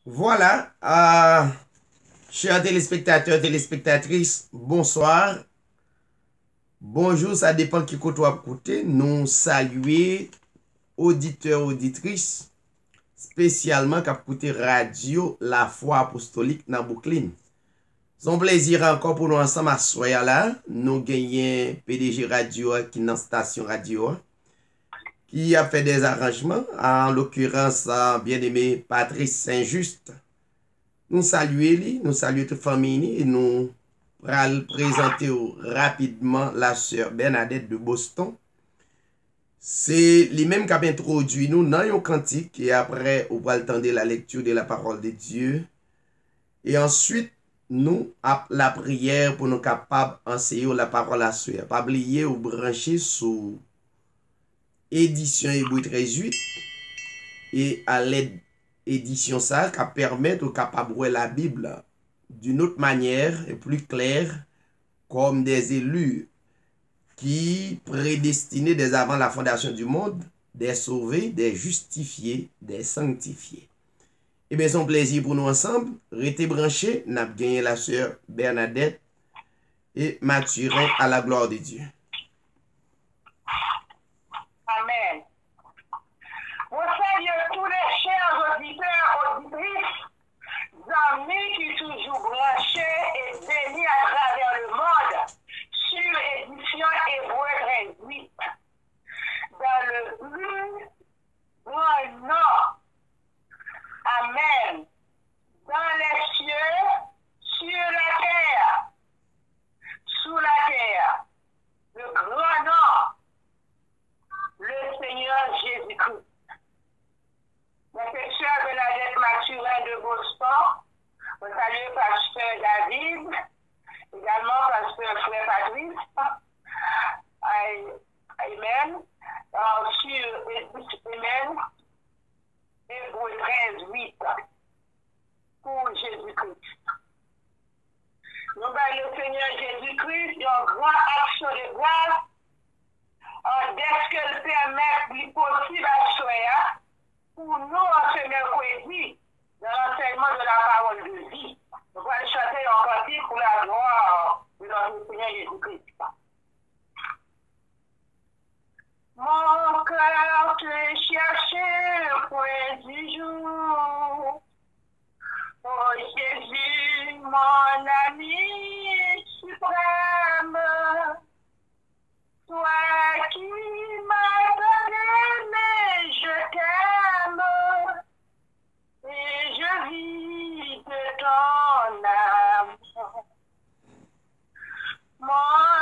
Voilà, chers téléspectateurs, téléspectatrices, bonsoir. Bonjour, ça dépend qui côté à côté. Nous saluer auditeurs, auditrices, spécialement qui écouté radio La Foi Apostolique dans Brooklyn. C'est un plaisir encore pour nous ensemble à soir là. Nous gagnons PDG Radio qui est dans station radio qui a fait des arrangements, en l'occurrence bien-aimé Patrice Saint-Just. Nous saluons nous saluons toute famille et nous allons présenter rapidement la sœur Bernadette de Boston. C'est lui-même qui a introduit nous dans un cantique et après on va entendre la lecture de la parole de Dieu. Et ensuite, nous la prière pour nous capables d'enseigner la parole à sœur. Pas oublier ou brancher sur édition Hébreu 13:8 et à l'aide édition ça qui permet aux capables de la Bible d'une autre manière et plus claire comme des élus qui prédestinés dès avant la fondation du monde, des sauvés, des justifiés, des sanctifiés. Et bien, c'est un plaisir pour nous ensemble. Restez branchés, n'a gagné la sœur Bernadette et Mathurin à la gloire de Dieu. Amen. Vous saluez tous les chers auditeurs, auditrices, amis qui toujours branchés et bénis à travers le monde sur l'édition Hébreu 13:8. Dans le plus grand nom. Amen. Dans les cieux, sur la terre, sous la terre, le grand nom, le Seigneur Jésus-Christ. La sœur Bernadette Mathurin de Boston, vous saluez pasteur David, également pasteur frère Patrice. Amen. Amen. Hébreu 13:8 pour Jésus-Christ. Nous avons le Seigneur Jésus-Christ, une grande action de grâce, dès que le permet le possible à soi, pour nous en ce mercredi, dans l'enseignement de la parole de vie. Nous allons chanter un cantique pour la gloire de notre Seigneur Jésus-Christ. Mon cœur te cherchait le point du jour. Oh Jésus, mon ami suprême, toi qui m'as donné, mais je t'aime, et je vis de ton âme. Mon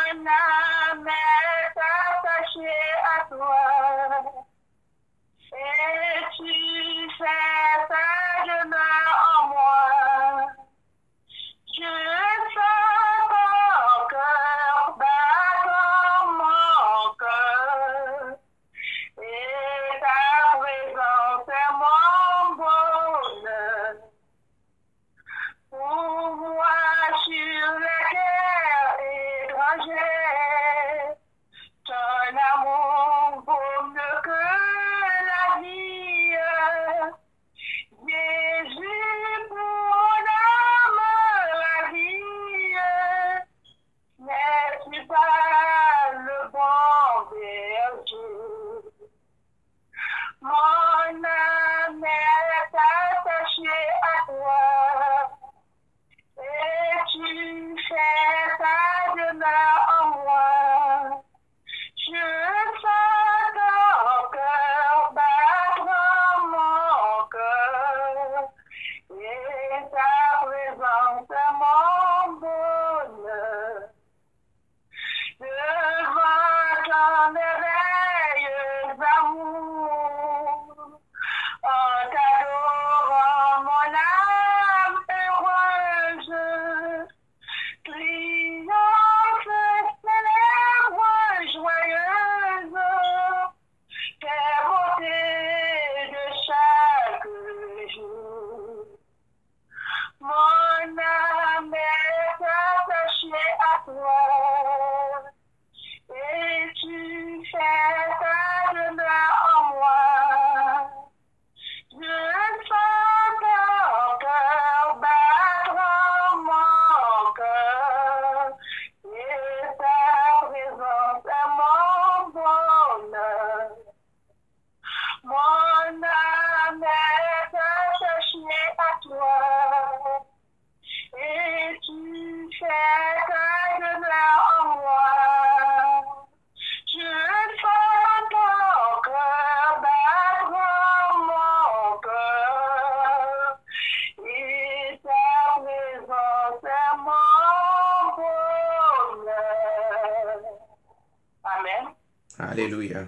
Alléluia.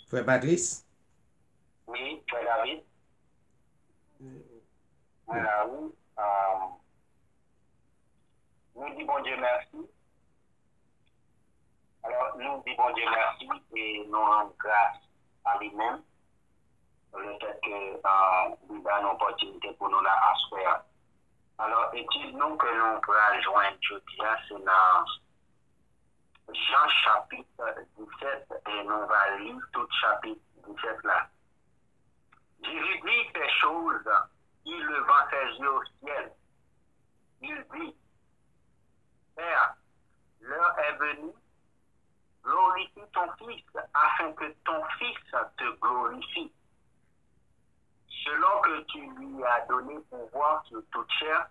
Frère Patrice? Oui, Frère David. Voilà, oui. Nous disons bon Dieu merci. Alors, nous disons bon Dieu merci et nous rendons grâce à lui-même pour le fait que nous avons l'opportunité pour nous la asseoir. Alors, étude nous que nous pourrons joindre aujourd'hui, c'est dans Jean chapitre 17 et nous allons lire tout chapitre 17 là. Jésus dit ces choses, il levant ses yeux au ciel. Il dit, Père, l'heure est venue, glorifie ton Fils, afin que ton Fils te glorifie. Selon que tu lui as donné pouvoir sur toute chair,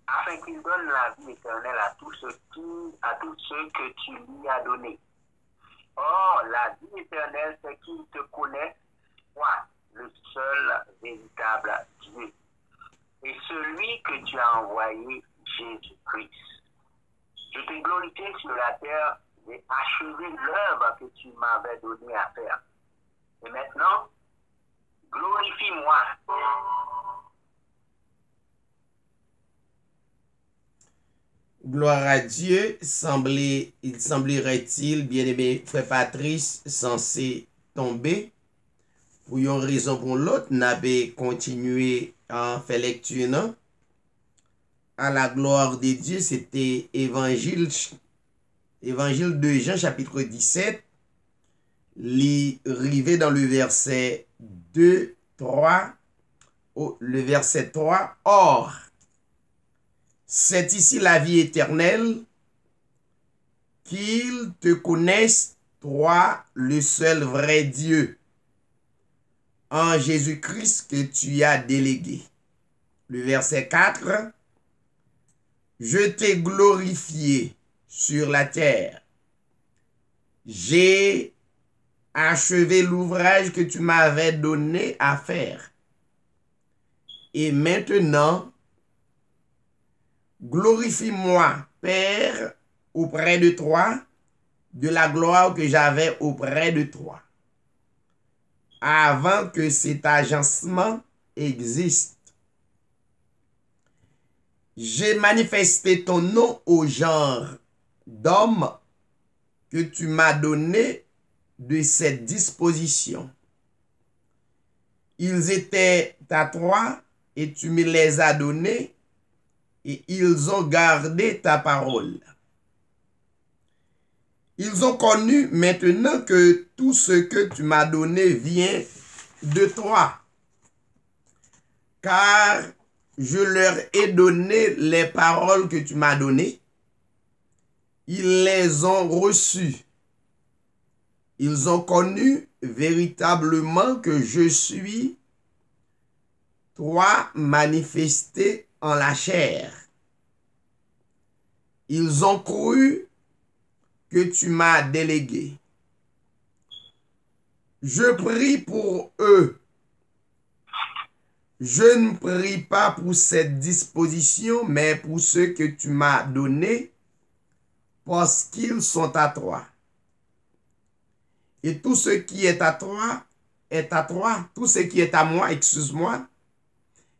afin qu'il donne la vie éternelle à tous ceux que tu lui as donné. Or, la vie éternelle, c'est qu'il te connaît, toi, le seul véritable Dieu, et celui que tu as envoyé, Jésus-Christ. Je t'ai glorifié sur la terre et achevé l'œuvre que tu m'avais donnée à faire. Et maintenant, glorifie-moi. Gloire à Dieu. Il semblerait-il, bien-aimé frère Patrice, censé tomber. Pour une raison pour l'autre, n'avait continué à faire lecture, non? À la gloire de Dieu, c'était évangile de Jean, chapitre 17. Rivé dans le verset 2, 3, le verset 3. Or, c'est ici la vie éternelle, qu'ils te connaissent, toi, le seul vrai Dieu, en Jésus-Christ que tu as délégué. Le verset 4. Je t'ai glorifié sur la terre. J'ai achevé l'ouvrage que tu m'avais donné à faire. Et maintenant, glorifie-moi, Père, auprès de toi, de la gloire que j'avais auprès de toi, avant que cet agencement existe. J'ai manifesté ton nom au genre d'homme que tu m'as donné de cette disposition. Ils étaient à toi et tu me les as donnés et ils ont gardé ta parole. Ils ont connu maintenant que tout ce que tu m'as donné vient de toi, car je leur ai donné les paroles que tu m'as données. Ils les ont reçues. Ils ont connu véritablement que je suis toi manifesté en la chair. Ils ont cru que tu m'as délégué. Je prie pour eux. Je ne prie pas pour cette disposition, mais pour ceux que tu m'as donnés, parce qu'ils sont à toi. Et tout ce qui est à toi est à toi. Tout ce qui est à moi, excuse-moi,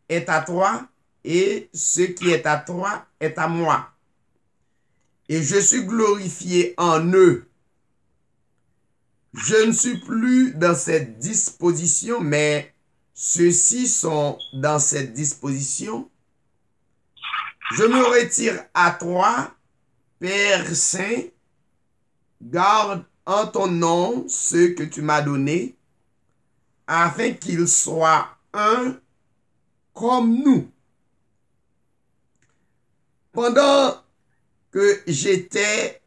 est à toi. Et ce qui est à toi est à moi. Et je suis glorifié en eux. Je ne suis plus dans cette disposition, mais ceux-ci sont dans cette disposition. Je me retire à toi, Père Saint, garde en ton nom ceux que tu m'as donnés, afin qu'ils soient un comme nous. Pendant que j'étais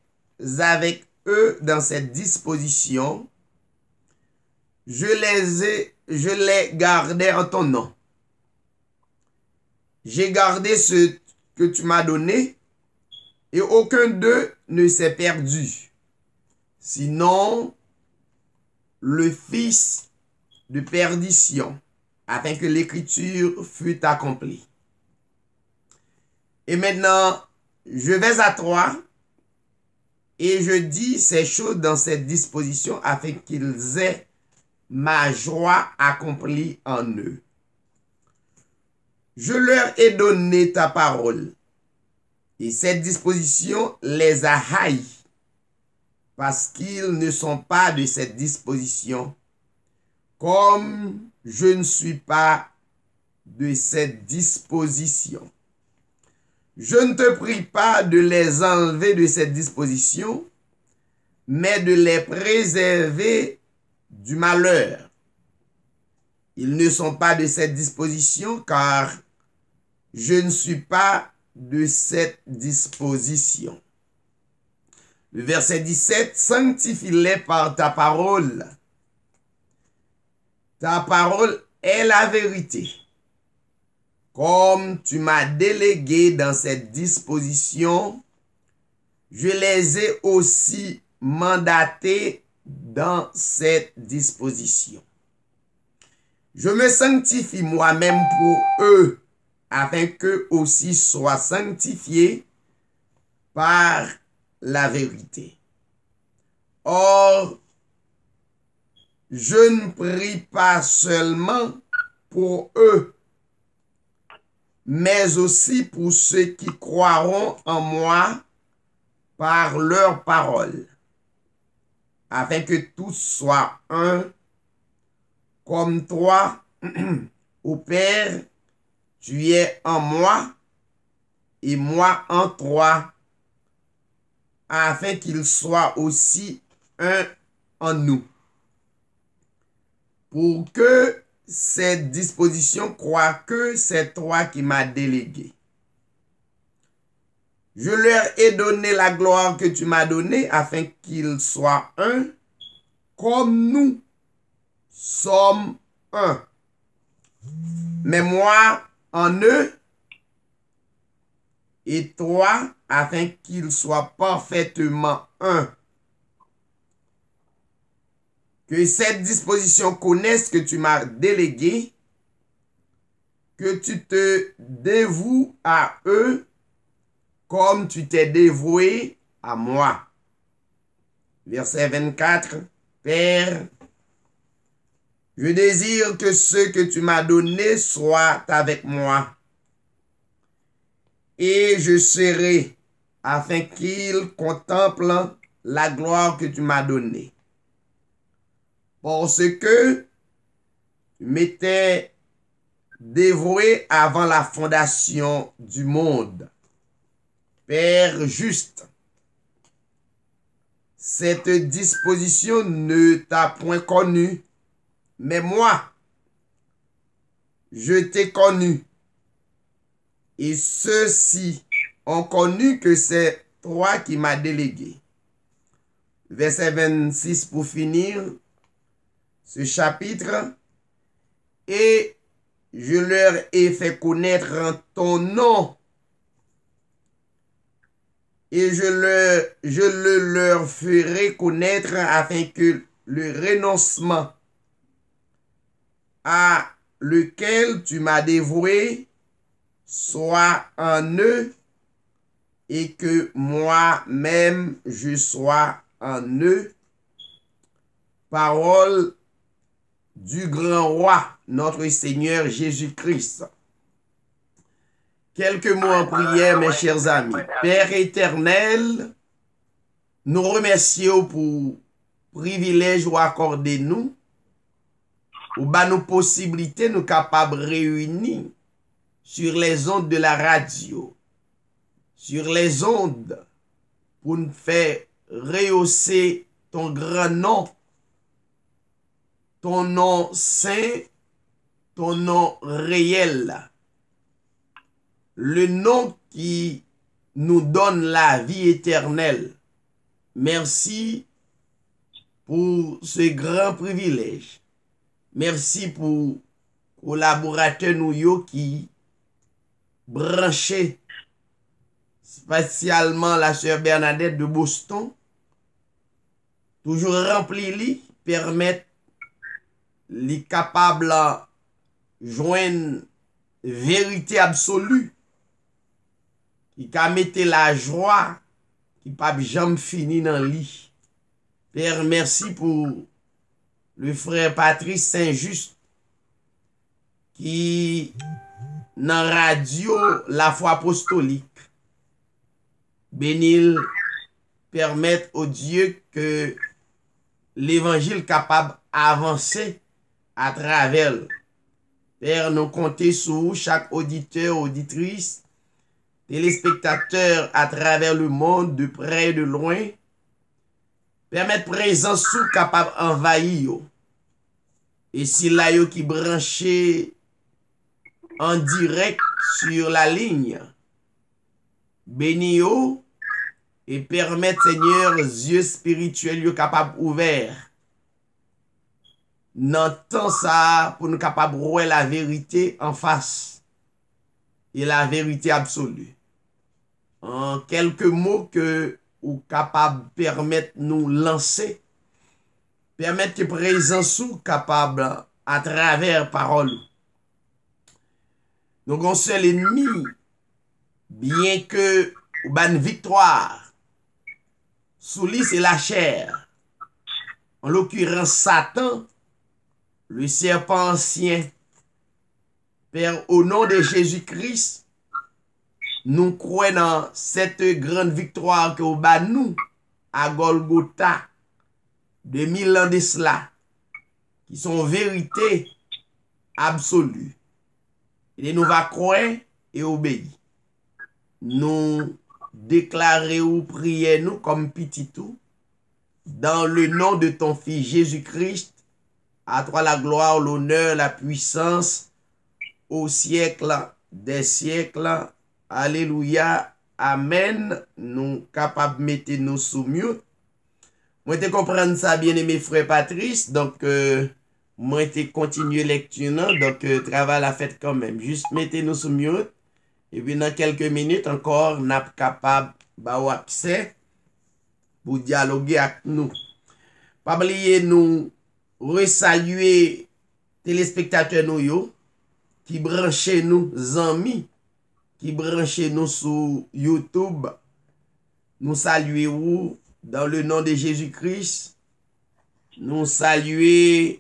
avec eux dans cette disposition, je les gardais en ton nom. J'ai gardé ce que tu m'as donné, et aucun d'eux ne s'est perdu, sinon le fils de perdition, afin que l'écriture fût accomplie. Et maintenant, je vais à toi et je dis ces choses dans cette disposition afin qu'ils aient ma joie accomplie en eux. Je leur ai donné ta parole et cette disposition les a haïs parce qu'ils ne sont pas de cette disposition, comme je ne suis pas de cette disposition. Je ne te prie pas de les enlever de cette disposition, mais de les préserver du malheur. Ils ne sont pas de cette disposition, car je ne suis pas de cette disposition. Le verset 17, sanctifie-les par ta parole. Ta parole est la vérité. Comme tu m'as délégué dans cette disposition, je les ai aussi mandatés dans cette disposition. Je me sanctifie moi-même pour eux, afin qu'eux aussi soient sanctifiés par la vérité. Or, je ne prie pas seulement pour eux, mais aussi pour ceux qui croiront en moi par leur parole, afin que tous soient un, comme toi, ô Père, tu es en moi et moi en toi, afin qu'ils soient aussi un en nous. Pour que cette disposition croit que c'est toi qui m'as délégué. Je leur ai donné la gloire que tu m'as donnée afin qu'ils soient un, comme nous sommes un. Mais moi en eux et toi afin qu'ils soient parfaitement un. Que cette disposition connaisse que tu m'as délégué, que tu te dévoues à eux comme tu t'es dévoué à moi. Verset 24, Père, je désire que ceux que tu m'as donnés soient avec moi, et je serai afin qu'ils contemplent la gloire que tu m'as donnée. Parce que tu m'étais dévoué avant la fondation du monde. Père juste, cette disposition ne t'a point connu, mais moi, je t'ai connu. Et ceux-ci ont connu que c'est toi qui m'as délégué. Verset 26 pour finir ce chapitre. Et je leur ai fait connaître ton nom. Et je le leur ferai connaître afin que le renoncement à lequel tu m'as dévoué soit en eux et que moi-même je sois en eux. Parole du grand roi, notre Seigneur Jésus-Christ. Quelques mots en prière, mes chers amis. Père éternel, nous remercions pour le privilège ou accordé nous, ou bah nos possibilités, nous capables de réunir sur les ondes de la radio, sur les ondes, pour nous faire rehausser ton grand nom, ton nom saint, ton nom réel, le nom qui nous donne la vie éternelle. Merci pour ce grand privilège. Merci pour collaborateurs nous qui branchaient spécialement la sœur Bernadette de Boston, toujours rempli li, permettre les capables joindre vérité absolue, qui ka mette la joie, qui pas jamais fini dans le lit. Père, merci pour le frère Patrice Saint-Just, qui dans radio La Foi Apostolique, bénil, permettre au Dieu que l'évangile capable d'avancer à travers. Père, nous comptons sur chaque auditeur, auditrice, téléspectateur à travers le monde, de près et de loin. Permettre présence sous capable d'envahir. Et si là, yo qui branché en direct sur la ligne, béni yo et permettre, Seigneur, yeux spirituels yo capable ouverts. Dans temps ça, pour nous capable de voir la vérité en face. Et la vérité absolue. En quelques mots que ou capable de permettre nous lancer, permettre que présence ou capable à travers parole. Donc un seul ennemi, bien que ou ban victoire, sous lui c'est la chair. En l'occurrence Satan, le serpent ancien. Père, au nom de Jésus-Christ, nous croyons dans cette grande victoire que vous bat nous à Golgotha, 2000 ans de cela, qui sont vérité absolue. Et nous va croire et obéir. Nous déclarer ou prier nous comme petit tout, dans le nom de ton Fils Jésus-Christ, à toi la gloire, l'honneur, la puissance, au siècle des siècles. Alléluia. Amen. Nous capables de mettre nous sous mute. Moi, te comprendre ça, bien aimé frère Patrice. Donc, moi, te continuer lecture. Donc, travail la fête quand même. Juste mettez-nous sous mute. Et puis, dans quelques minutes encore, nous sommes capables d'avoir accès pour dialoguer avec nous. Pas oublier nous resaluer téléspectateurs nous yo, qui branchez nous amis, qui branchez nous sur YouTube. Nous saluons dans le nom de Jésus-Christ. Nous saluons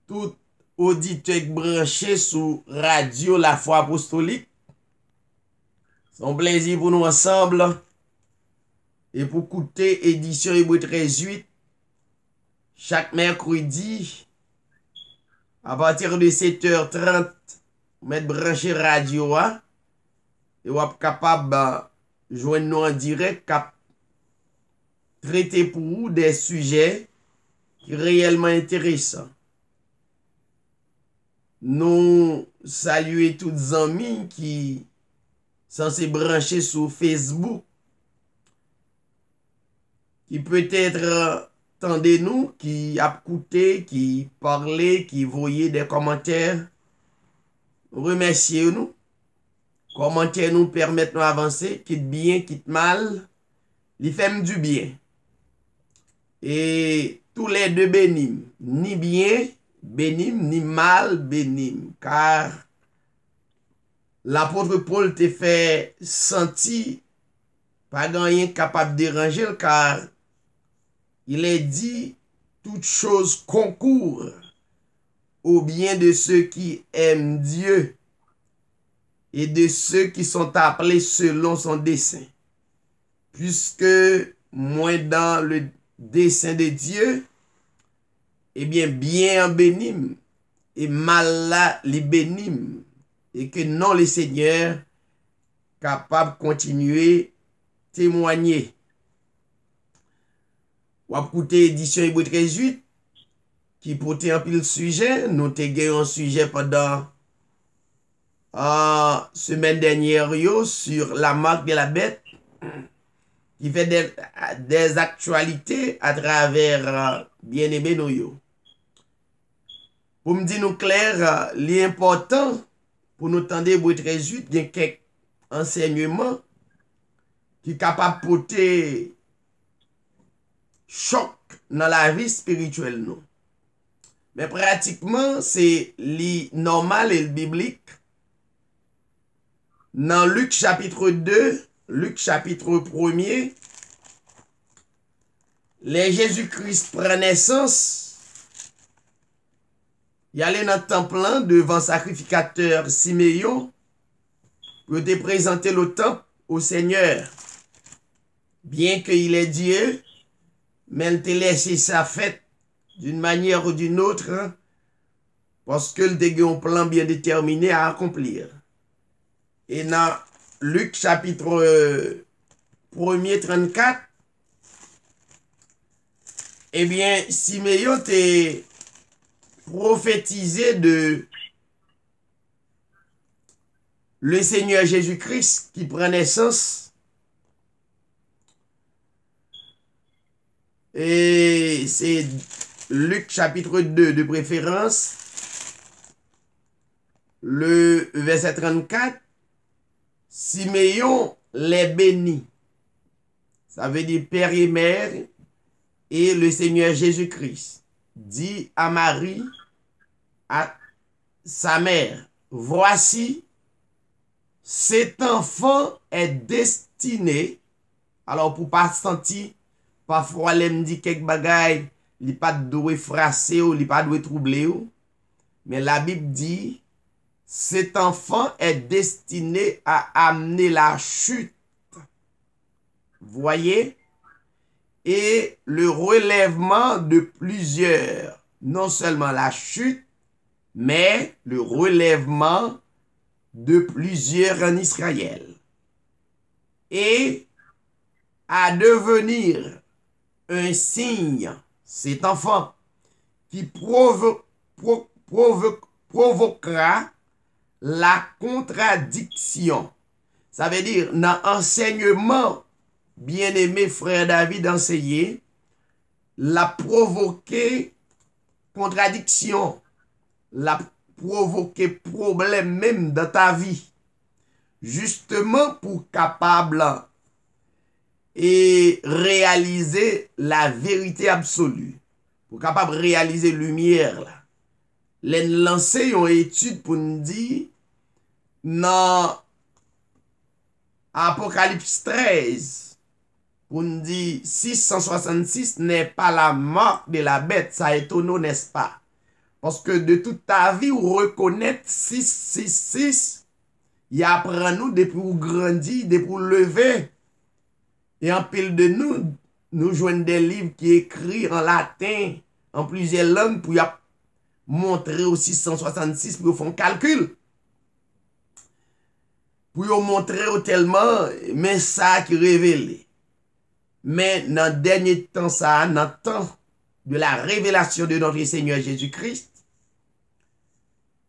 tout auditeur branché sur Radio La Foi Apostolique. C'est un plaisir pour nous ensemble. Et pour écouter édition Hébreu 13:8 chaque mercredi à partir de 7h30, mettre branché radio et vous êtes capable de joindre nous en direct, traiter pour vous des sujets qui sont réellement intéressants. Nous saluons tous les amis qui sont censés brancher sur Facebook, qui peut-être tendez-nous, qui a écouté, qui parlait, qui voyait des commentaires. Remerciez-nous. Commentaires nous permettent nous avancer, quitte bien, quitte mal, les fait du bien. Et tous les deux bénim, ni bien bénim, ni mal bénim, car l'apôtre Paul te fait sentir pas rien capable de déranger, car il est dit, toutes choses concourent au bien de ceux qui aiment Dieu et de ceux qui sont appelés selon son dessein. Puisque moi dans le dessein de Dieu, eh bien bénim et mal là les bénim, et que non les seigneurs capables de continuer témoigner. Ou à écouter édition Hébreu 13:8 qui portait un pile sujet. Nous avons un sujet pendant semaine dernière sur la marque de la bête qui fait des actualités à travers bien-aimé nous. Pour me dire nous clair, l'important pour nous tendre Hébreu 13:8, il y a quelques enseignements qui sont capables de porter choc dans la vie spirituelle nous. mais pratiquement, c'est li normal et le biblique. Dans Luc chapitre 2, Luc chapitre 1er, les Jésus-Christ prend naissance, il allait dans le temple devant sacrificateur Siméon pour te présenter le temple au Seigneur. Bien qu'il est Dieu, mais il te laissé sa fête d'une manière ou d'une autre, hein, parce que le a un plan bien déterminé à accomplir. Et dans Luc chapitre 1er 34, eh bien, Siméon t'a prophétisé de le Seigneur Jésus-Christ qui prend naissance. Et c'est Luc chapitre 2 de préférence, le verset 34. Siméon les bénit. Ça veut dire père et mère et le Seigneur Jésus-Christ dit à Marie, à sa mère, voici, cet enfant est destiné. Alors pour pas sentir, parfois elle me dit quelques bagailles, il pas doué frasser ou il pas doué troubler ou. Mais la Bible dit, cet enfant est destiné à amener la chute. Voyez? Et le relèvement de plusieurs. Non seulement la chute, mais le relèvement de plusieurs en Israël. Et à devenir un signe, cet enfant qui provoquera la contradiction. Ça veut dire, dans l'enseignement, bien-aimé frère David enseigné, la provoquer contradiction, la provoquer problème même dans ta vie. Justement pour capable et réaliser la vérité absolue. Pour capable de réaliser lumière là. Les lancer une étude pour nous dire dans Apocalypse 13 pour nous dire 666 n'est pas la marque de la bête. Ça étonne, n'est-ce pas? Parce que de toute ta vie, ou reconnaître 666, il apprend nous depuis ou grandir, depuis ou lever. Et en pile de nous joignons des livres qui écrits en latin, en plusieurs langues, pour montrer au 666 pour faire un calcul. Pour montrer tellement, mais ça qui révèle. Mais dans le dernier temps, ça, dans le temps de la révélation de notre Seigneur Jésus-Christ,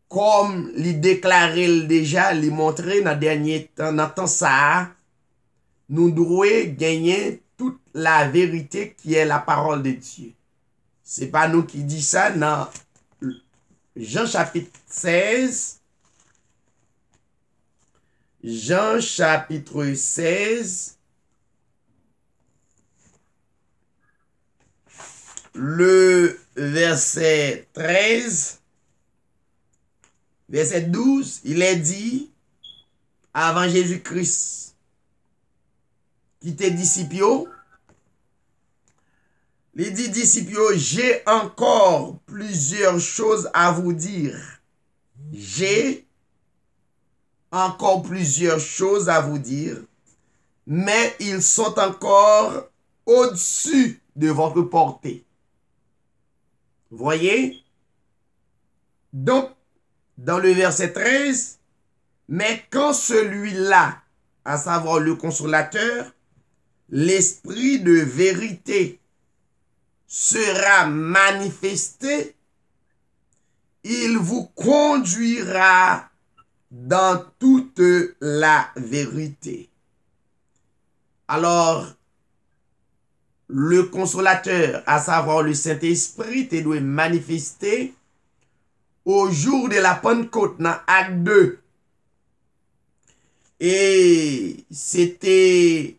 comme il déclarait déjà, il montrait dans le dernier temps, dans le temps ça, nous devons gagner toute la vérité qui est la parole de Dieu. Ce n'est pas nous qui dit ça dans Jean chapitre 16. Jean chapitre 16. Le verset 13. Verset 12. Il est dit, avant Jésus-Christ, qui était disciple, il dit disciple, j'ai encore plusieurs choses à vous dire. J'ai encore plusieurs choses à vous dire, mais ils sont encore au-dessus de votre portée. Voyez? Donc, dans le verset 13, mais quand celui-là, à savoir le consolateur, l'esprit de vérité sera manifesté, il vous conduira dans toute la vérité. Alors, le consolateur, à savoir le Saint-Esprit, te doit manifester au jour de la Pentecôte dans Acte 2. Et c'était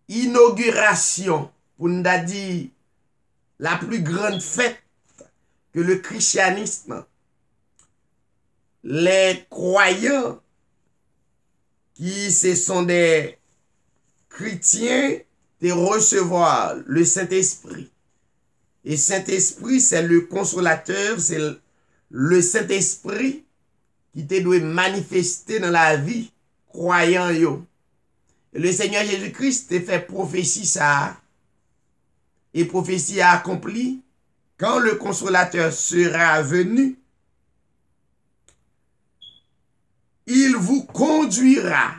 inauguration, pour nous dire, la plus grande fête que le christianisme, les croyants qui ce sont des chrétiens de recevoir le Saint-Esprit. Et Saint-Esprit, c'est le consolateur, c'est le Saint-Esprit qui te doit manifester dans la vie croyant yo. Et le Seigneur Jésus-Christ te fait prophétie ça. Et prophétie accomplie quand le consolateur sera venu. Il vous conduira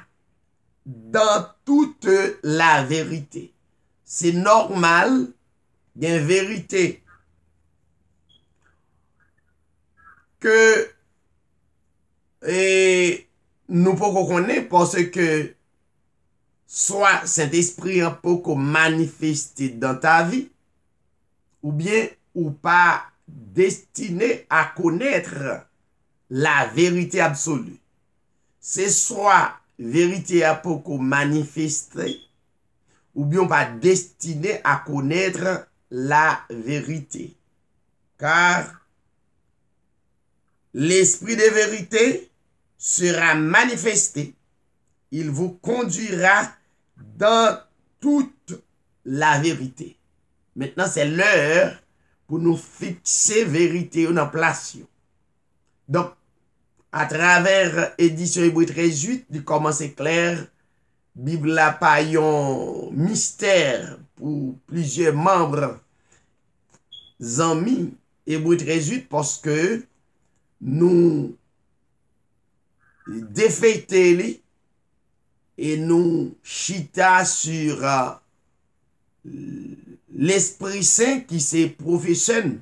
dans toute la vérité. C'est normal, il y a une vérité que nous pouvons connaître parce que soit Saint-Esprit un peu manifesté dans ta vie, ou bien ou pas destiné à connaître la vérité absolue. C'est soit vérité à peu manifestée, ou bien pas destiné à connaître la vérité. Car l'esprit de vérité sera manifesté. Il vous conduira dans toute la vérité. Maintenant, c'est l'heure pour nous fixer vérité en place. Donc, à travers édition Hébreu 13:8, il commence clair, Bible a pas un mystère pour plusieurs membres amis Hébreu 13:8 parce que nous défaités et nous chita sur l'Esprit Saint qui se professionne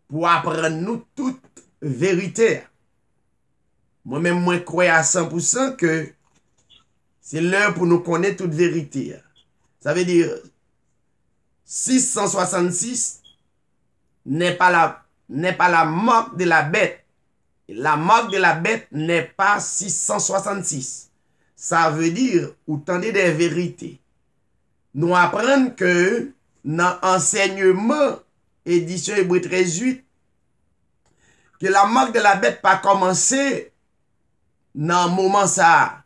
pour apprendre nous toute vérité. Moi-même, moi, crois à 100% que c'est l'heure pour nous connaître toute vérité. Ça veut dire 666 n'est pas la marque de la bête. La marque de la bête n'est pas 666. Ça veut dire, ou tendez des vérités. Nous apprenons que dans l'enseignement, édition Hébreu 13:8, que la marque de la bête pas commencé dans le moment ça,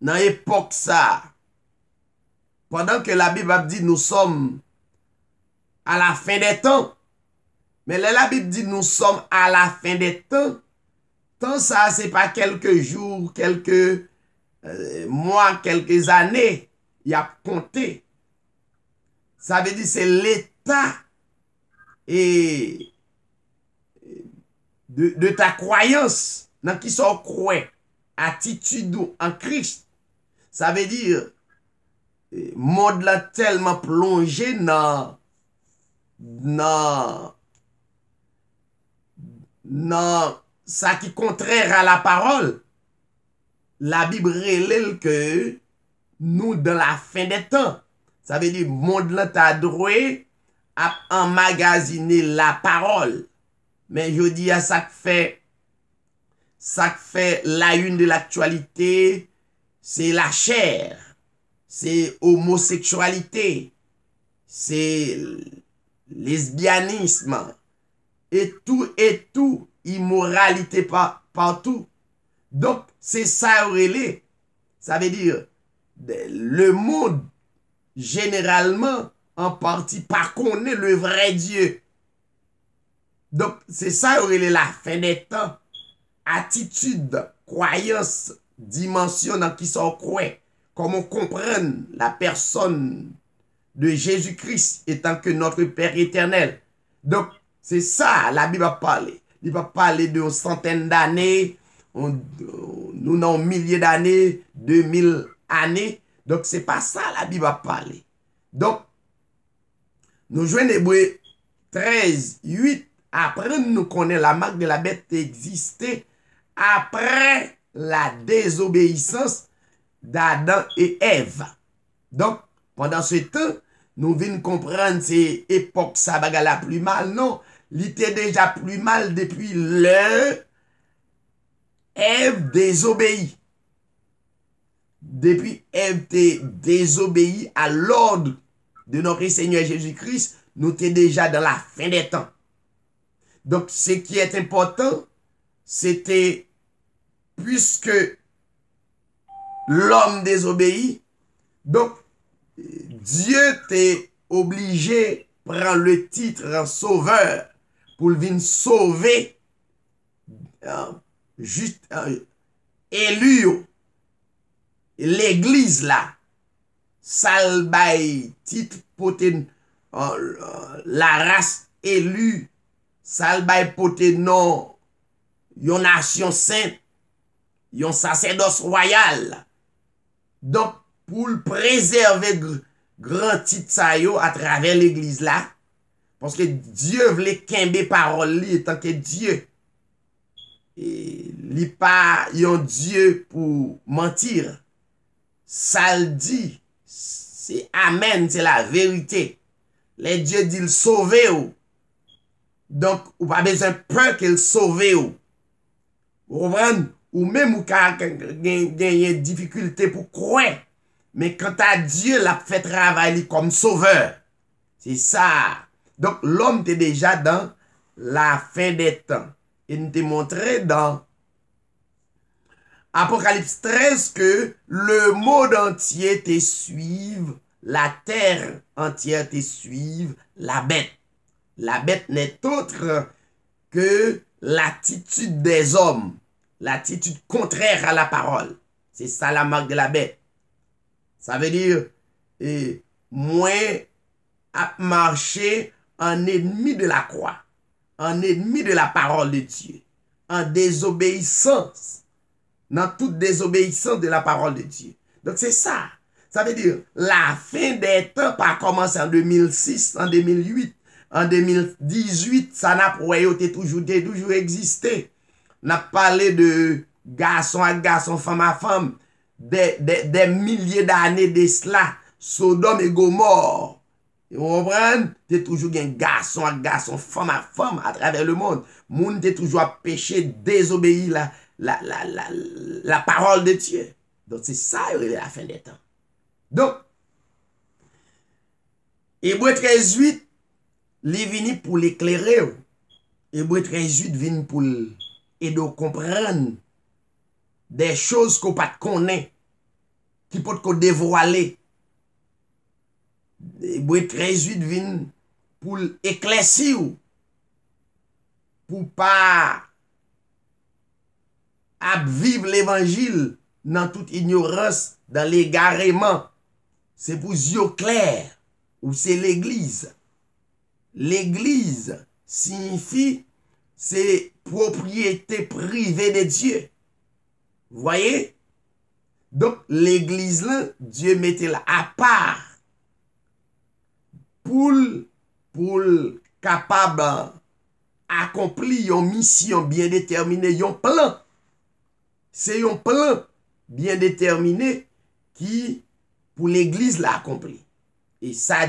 dans l'époque ça. Pendant que la Bible dit nous sommes à la fin des temps. Mais la Bible dit nous sommes à la fin des temps. Tant ça, c'est pas quelques jours, quelques mois, quelques années. Il a compté. Ça veut dire c'est l'état et de ta croyance dans qui sont croyants, attitude en Christ. Ça veut dire monde là tellement plongé dans ça qui est contraire à la parole. La Bible révèle que nous dans la fin des temps, ça veut dire monde là t'a droit à emmagasiner la parole. Mais je dis à ça fait la une de l'actualité, c'est la chair, c'est homosexualité, c'est lesbianisme et tout, immoralité partout. Donc, c'est ça relais. Ça veut dire, le monde, généralement, en partie, pas connaît le vrai Dieu. Donc, c'est ça relais la fin des temps. Attitude, croyance, dimension dans qui sont croyants. Comment comprendre la personne de Jésus-Christ étant que notre Père éternel. Donc, c'est ça la Bible a parlé. Il va parler de centaines d'années, nous avons milliers d'années, 2000 années. Donc, c'est pas ça la Bible a parlé. Donc, nous jouons Hébreu 13:8. Après, nous connaissons la marque de la bête existait après la désobéissance d'Adam et Ève. Donc, pendant ce temps, nous venons comprendre ces époques, ça bagarre la plus mal. Non, il était déjà plus mal depuis l'heure Ève désobéit. Depuis Ève désobéit à l'ordre de notre Seigneur Jésus-Christ, nous étions déjà dans la fin des temps. Donc, ce qui est important, c'était, puisque l'homme désobéit, donc, Dieu t'est obligé de prendre le titre en sauveur pour venir sauver juste élu l'église là. Salbay titre poten la race élue, salbay poten non yon nation sainte, yon sacerdoce royal. Donc, pour le préserver grand titre ça yo à travers l'église là, parce que Dieu voulait kembe parole li étant que Dieu. Et li pas yon Dieu pour mentir. Ça le dit, c'est amen, c'est la vérité. Les dieux disent sauver ou. Donc, ou pas besoin peur qu'il sauve ou. Ou même ou gagner difficulté pour croire. Mais quant à Dieu, l'a fait travailler comme sauveur. C'est ça. Donc, l'homme était déjà dans la fin des temps. Il nous montré dans Apocalypse 13 que le monde entier te suive, la terre entière te suive, la bête. La bête n'est autre que l'attitude des hommes, l'attitude contraire à la parole. C'est ça la marque de la bête. Ça veut dire, moins à marcher en ennemi de la croix, en ennemi de la parole de Dieu, en désobéissance, dans toute désobéissance de la parole de Dieu. Donc c'est ça. Ça veut dire, la fin des temps pas commencé en 2006, en 2008, en 2018, ça n'a pas toujours existé. On a parlé de garçon à garçon, femme à femme, des milliers d'années de cela, Sodome et Gomorre. Vous comprenez? C'est toujours un garçon à garçon, femme à femme à travers le monde. Monde est toujours à pécher, désobéir la parole de Dieu. Donc c'est ça la fin des temps. Donc, Hébreu 13:8, il est venu pour l'éclairer. Hébreu 13:8 vient pour aider à comprendre des choses qu'on ne connaît pas, qui peuvent dévoiler. Hébreu 13:8 vient pour éclaircir, pour pas vivre l'évangile dans toute ignorance, dans l'égarement. C'est pour yeux clairs, ou c'est l'église. L'église signifie c'est propriété privée de Dieu. Vous voyez? Donc l'église là, Dieu mettait là à part pour capable accomplir une mission bien déterminée, un plan. C'est un plan bien déterminé qui pour l'église l'a accompli. Et ça,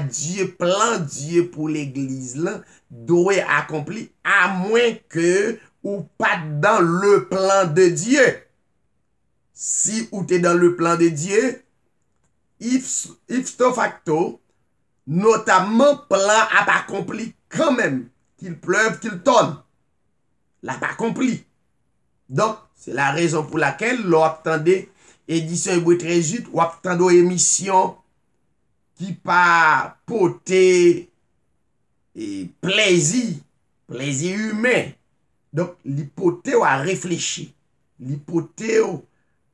plan Dieu pour l'église là, doit accomplir à moins que ou pas dans le plan de Dieu. Si ou t'es dans le plan de Dieu, ipso facto, notamment plan a pas accompli quand même, qu'il pleuve, qu'il tonne. L'a pas accompli. Donc, c'est la raison pour laquelle l'on attendait édition Hébreu 13:8 ou attendait émission qui pas porter plaisir humain. Donc, l'hypothèse à réfléchir, l'hypothèse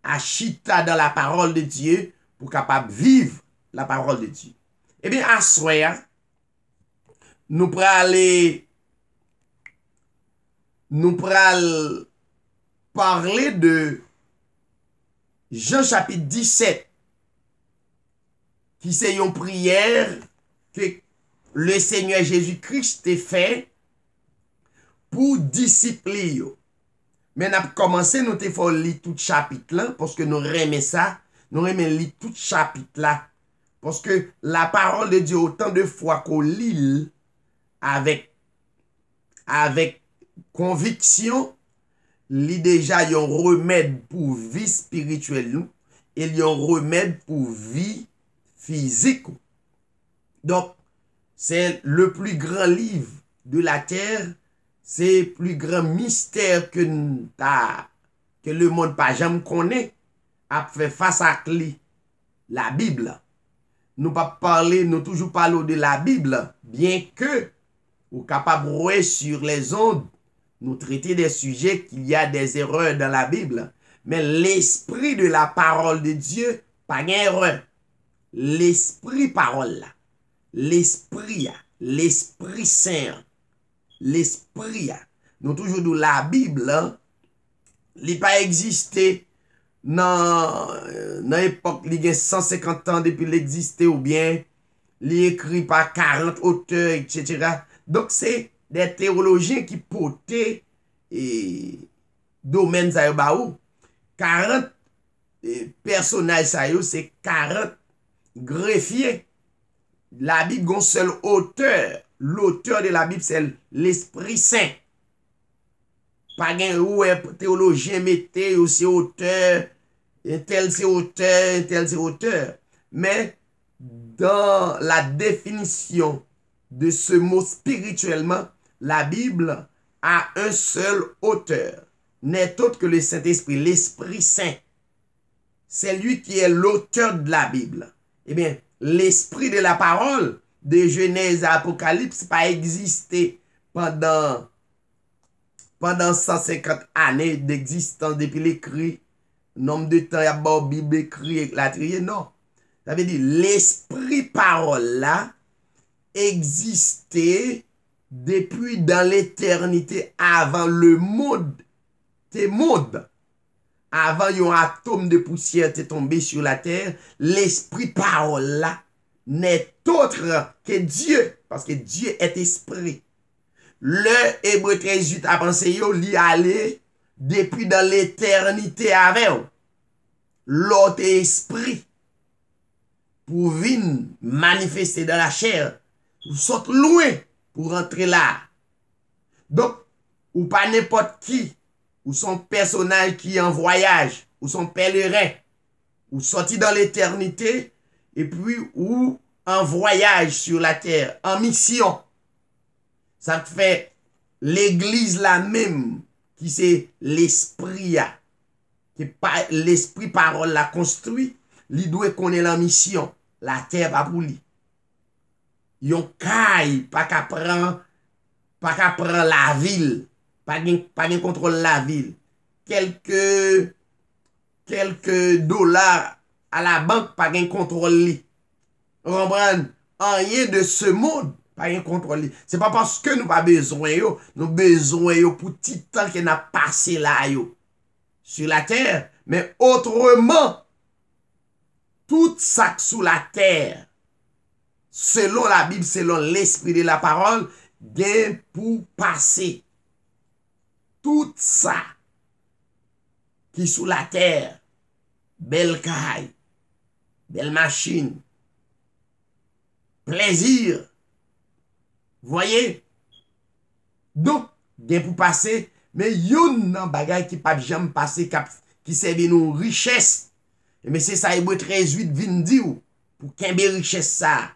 à chita dans la parole de Dieu pour capable vivre la parole de Dieu. Eh bien, à soir, nous prenons parler de Jean chapitre 17, qui c'est une prière que le Seigneur Jésus-Christ a fait pour discipler. Mais nous avons commencé, nous avons lire tout chapitre là, parce que nous aimons ça, nous aimons lire tout chapitre là, parce que la parole de Dieu, autant de fois qu'on lit avec conviction, li déjà yon remède pour vie spirituelle nous et yon remède pour vie physique. Donc, c'est le plus grand livre de la terre, c'est plus grand mystère que le monde pas jamais connaît a fait face à la Bible. Nous pas parler, nous toujours parlons de la Bible, bien que ou capable de sur les ondes, nous traiter des sujets qu'il y a des erreurs dans la Bible. Mais l'esprit de la parole de Dieu, pas d'erreur. L'esprit parole là. L'esprit saint. L'esprit. Nous toujours dans la Bible, il n'a pas existé dans l'époque, il y a 150 ans depuis l'existé ou bien il est écrit par 40 auteurs, etc. Donc c'est des théologiens qui portaient domaines à eux. 40 personnages, c'est 40 greffiers. La Bible a un seul auteur. L'auteur de la Bible, c'est l'Esprit Saint. Pas de théologien mettez aussi auteur, un tel c'est auteur, un tel c'est auteur. Mais dans la définition de ce mot spirituellement, la Bible a un seul auteur, n'est autre que le Saint-Esprit, l'Esprit Saint. C'est lui qui est l'auteur de la Bible. Eh bien, l'esprit de la parole de Genèse à Apocalypse n'a pas existé pendant 150 années d'existence depuis l'écrit. Nombre de temps, il y a la Bible écrit, la trier, non. Ça veut dire, l'esprit parole là existait depuis dans l'éternité avant le monde. Avant un atome de poussière est tombé sur la terre, l'esprit parole là n'est autre que Dieu, parce que Dieu est esprit. Le Hébreu 13:8 a pensé yo li aller depuis dans l'éternité avec l'autre esprit pour venir manifester dans la chair. Vous sortez loin pour rentrer là. Donc, ou pas n'importe qui, ou son personnage qui est en voyage, ou son pèlerin, ou sorti dans l'éternité, et puis ou en voyage sur la terre, en mission. Ça fait l'église la même, qui c'est l'esprit, qui pas l'esprit parole la construit, il doit connaître la mission, la terre pas pour lui. Yon caille, pas qu'à prendre la ville, pas de contrôle la ville. Quelques dollars à la banque, pas de contrôle li. Comprendre? Rien de ce monde, pas de contrôle. C'est pas parce que nous pas besoin yo, nous besoin yo pour petit temps qu'on a passé là yo sur la terre, mais autrement tout ça sous la terre, selon la Bible, selon l'esprit de la parole, bien pour passer. Tout ça qui sous la terre, belle caille, belle machine, plaisir. Voyez? Donc, bien pour passer, mais yon nan bagay qui pas jamais passer, qui servi nous richesse. Mais c'est ça, Hébreu 13:8 vient dire, pour qu'un richesse ça,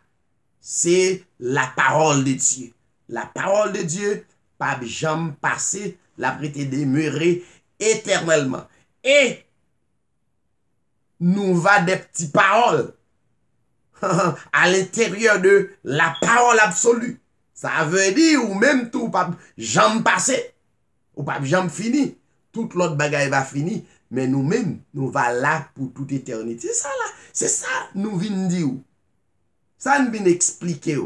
c'est la parole de Dieu. La parole de Dieu, pas jamais passer, la prêté demeurer éternellement. Et nous va des petites paroles à l'intérieur de la parole absolue. Ça veut dire, ou même tout, pas jamais passer, ou pas jamais fini. Tout l'autre bagaille va finir, mais nous-mêmes, nous va là pour toute éternité. C'est ça là, c'est ça nous venons dire. Ça nous vient expliquer.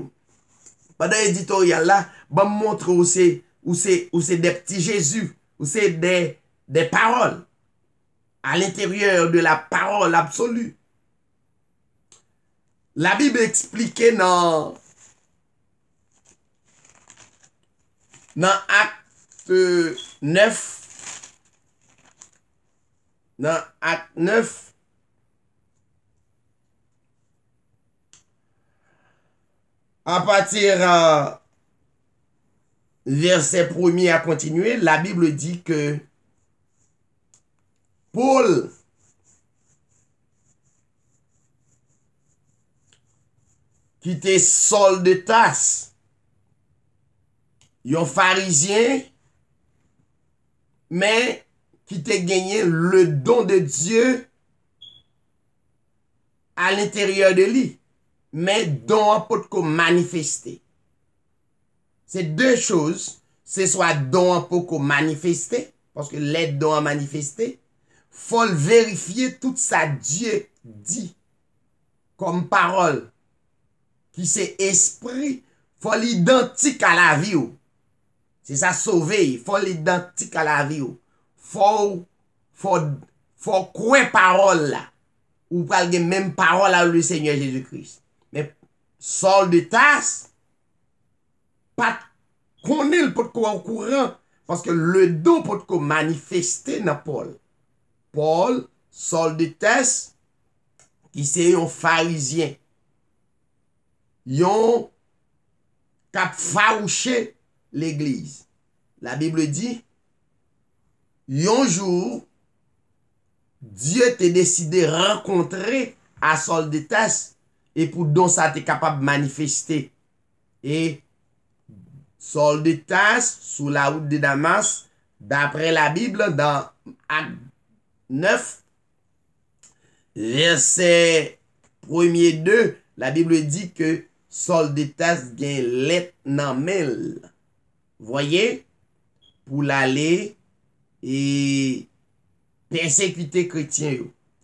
Pendant l'éditorial là, je montre où c'est des petits Jésus, où c'est des paroles à l'intérieur de la parole absolue. La Bible explique dans Acte 9, dans Acte 9, à partir verset 1er à continuer, la Bible dit que Paul qui était Saul de Tarse, un pharisien mais qui t'a gagné le don de Dieu à l'intérieur de lui. Mais don pour qu'on manifester. C'est deux choses. C'est soit don pour qu'on manifester, parce que les dons à manifester, faut le vérifier tout ça Dieu dit comme parole, qui c'est esprit, faut l'identique à la vie. C'est ça sauver, faut l'identique à la vie. Faut croire parole là. Ou pas la même parole à le Seigneur Jésus-Christ. Mais Saul de Tarse, pas connaît pour au courant, parce que le don pour manifester dans Paul. Paul, Saul de Tarse, qui c'est un pharisien. Yon cap farouché l'église. La Bible dit, un jour, Dieu t'a décidé de rencontrer à Saul de Tarse et pour donc ça t'es capable de manifester. Et Saul de Tarse, sous la route de Damas, d'après la Bible, dans Acte 9, verset 1er 2, la Bible dit que Saul de Tarse gagne lettre nan mel. Voyez, pour l'aller et persécuter chrétiens,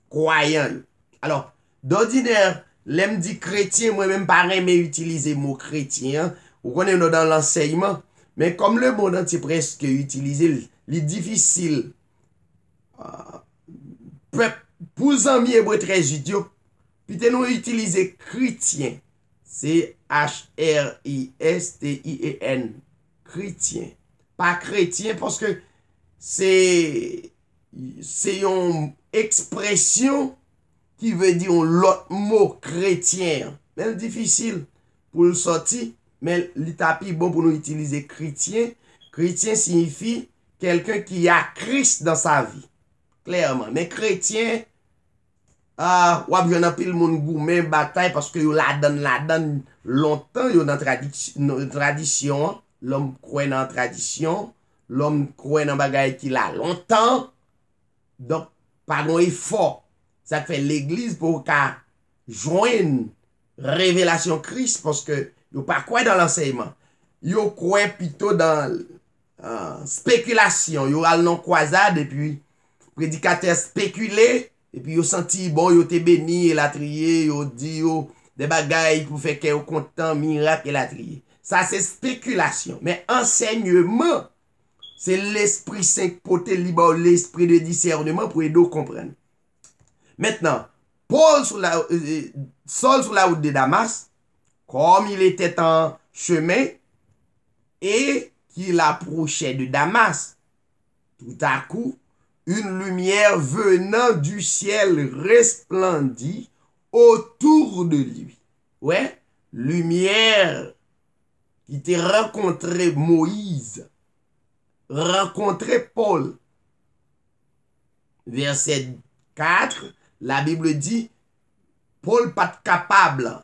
croyants. Alors, d'ordinaire, l'aime dit chrétien, moi-même pareil, mais utiliser le mot chrétien, vous connaissez dans l'enseignement, mais comme le monde entier presque utilisé, il est difficile. Pour les amis hébreux très idiot, puis nous utiliser chrétien, c'est H-R-I-S-T-I-E-N, chrétien. Pas chrétien parce que c'est une expression qui veut dire l'autre mot chrétien. Mais c'est difficile pour le sortir. Mais l'étape bon pour nous utiliser chrétien. Chrétien signifie quelqu'un qui a Christ dans sa vie. Clairement. Mais chrétien, ou bien pile moun gourmet bataille parce que la donne longtemps, yo dans tradition, l'homme croit dans tradition, l'homme croit dans bagaille qu'il a longtemps. Donc pas un effort. Ça fait l'église pour qu'à joindre révélation Christ parce que yo pas quoi dans l'enseignement. Yo croit plutôt dans spéculation, yo al non croisade et puis prédicateur spéculé. Et puis, yo senti, bon, yo te béni, et la trié, yo dit, yo, des bagailles pour faire qu'elle content, miracle, et la trié. Ça, c'est spéculation. Mais enseignement, c'est l'Esprit Saint côté libre, l'esprit de discernement pour aider à comprendre. Maintenant, Saul sur la route de Damas, comme il était en chemin, et qu'il approchait de Damas, tout à coup, une lumière venant du ciel resplendit autour de lui. Ouais, lumière qui t'a rencontré Moïse, rencontré Paul. Verset 4, la Bible dit, Paul pas capable.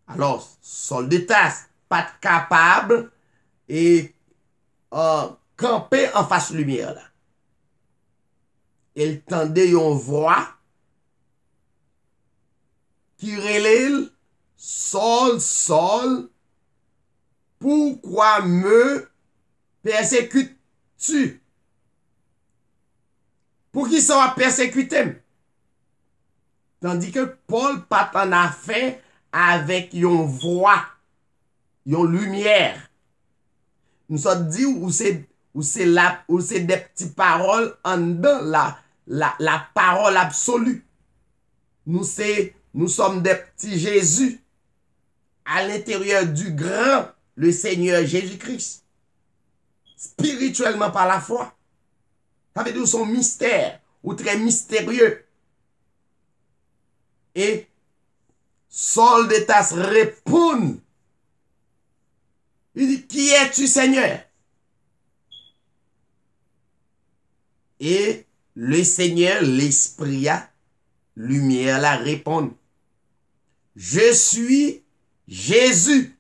Alors, Saul de Tarse, pas capable et camper en face lumière là. Elle tendait une voix qui relève Saul, Saul, pourquoi me persécutes-tu? Pour qui ça va persécuter? Tandis que Paul pas en affaire avec une voix, une lumière. Nous sommes dit ou c'est des petites paroles en dedans la parole absolue. Nous sommes des petits Jésus à l'intérieur du grand, le Seigneur Jésus-Christ. Spirituellement par la foi. Ça veut dire son mystère, ou très mystérieux. Et Saul de Tarse répond. Il dit, qui es-tu, Seigneur? Et le Seigneur, l'Esprit, lumière, la répond. Je suis Jésus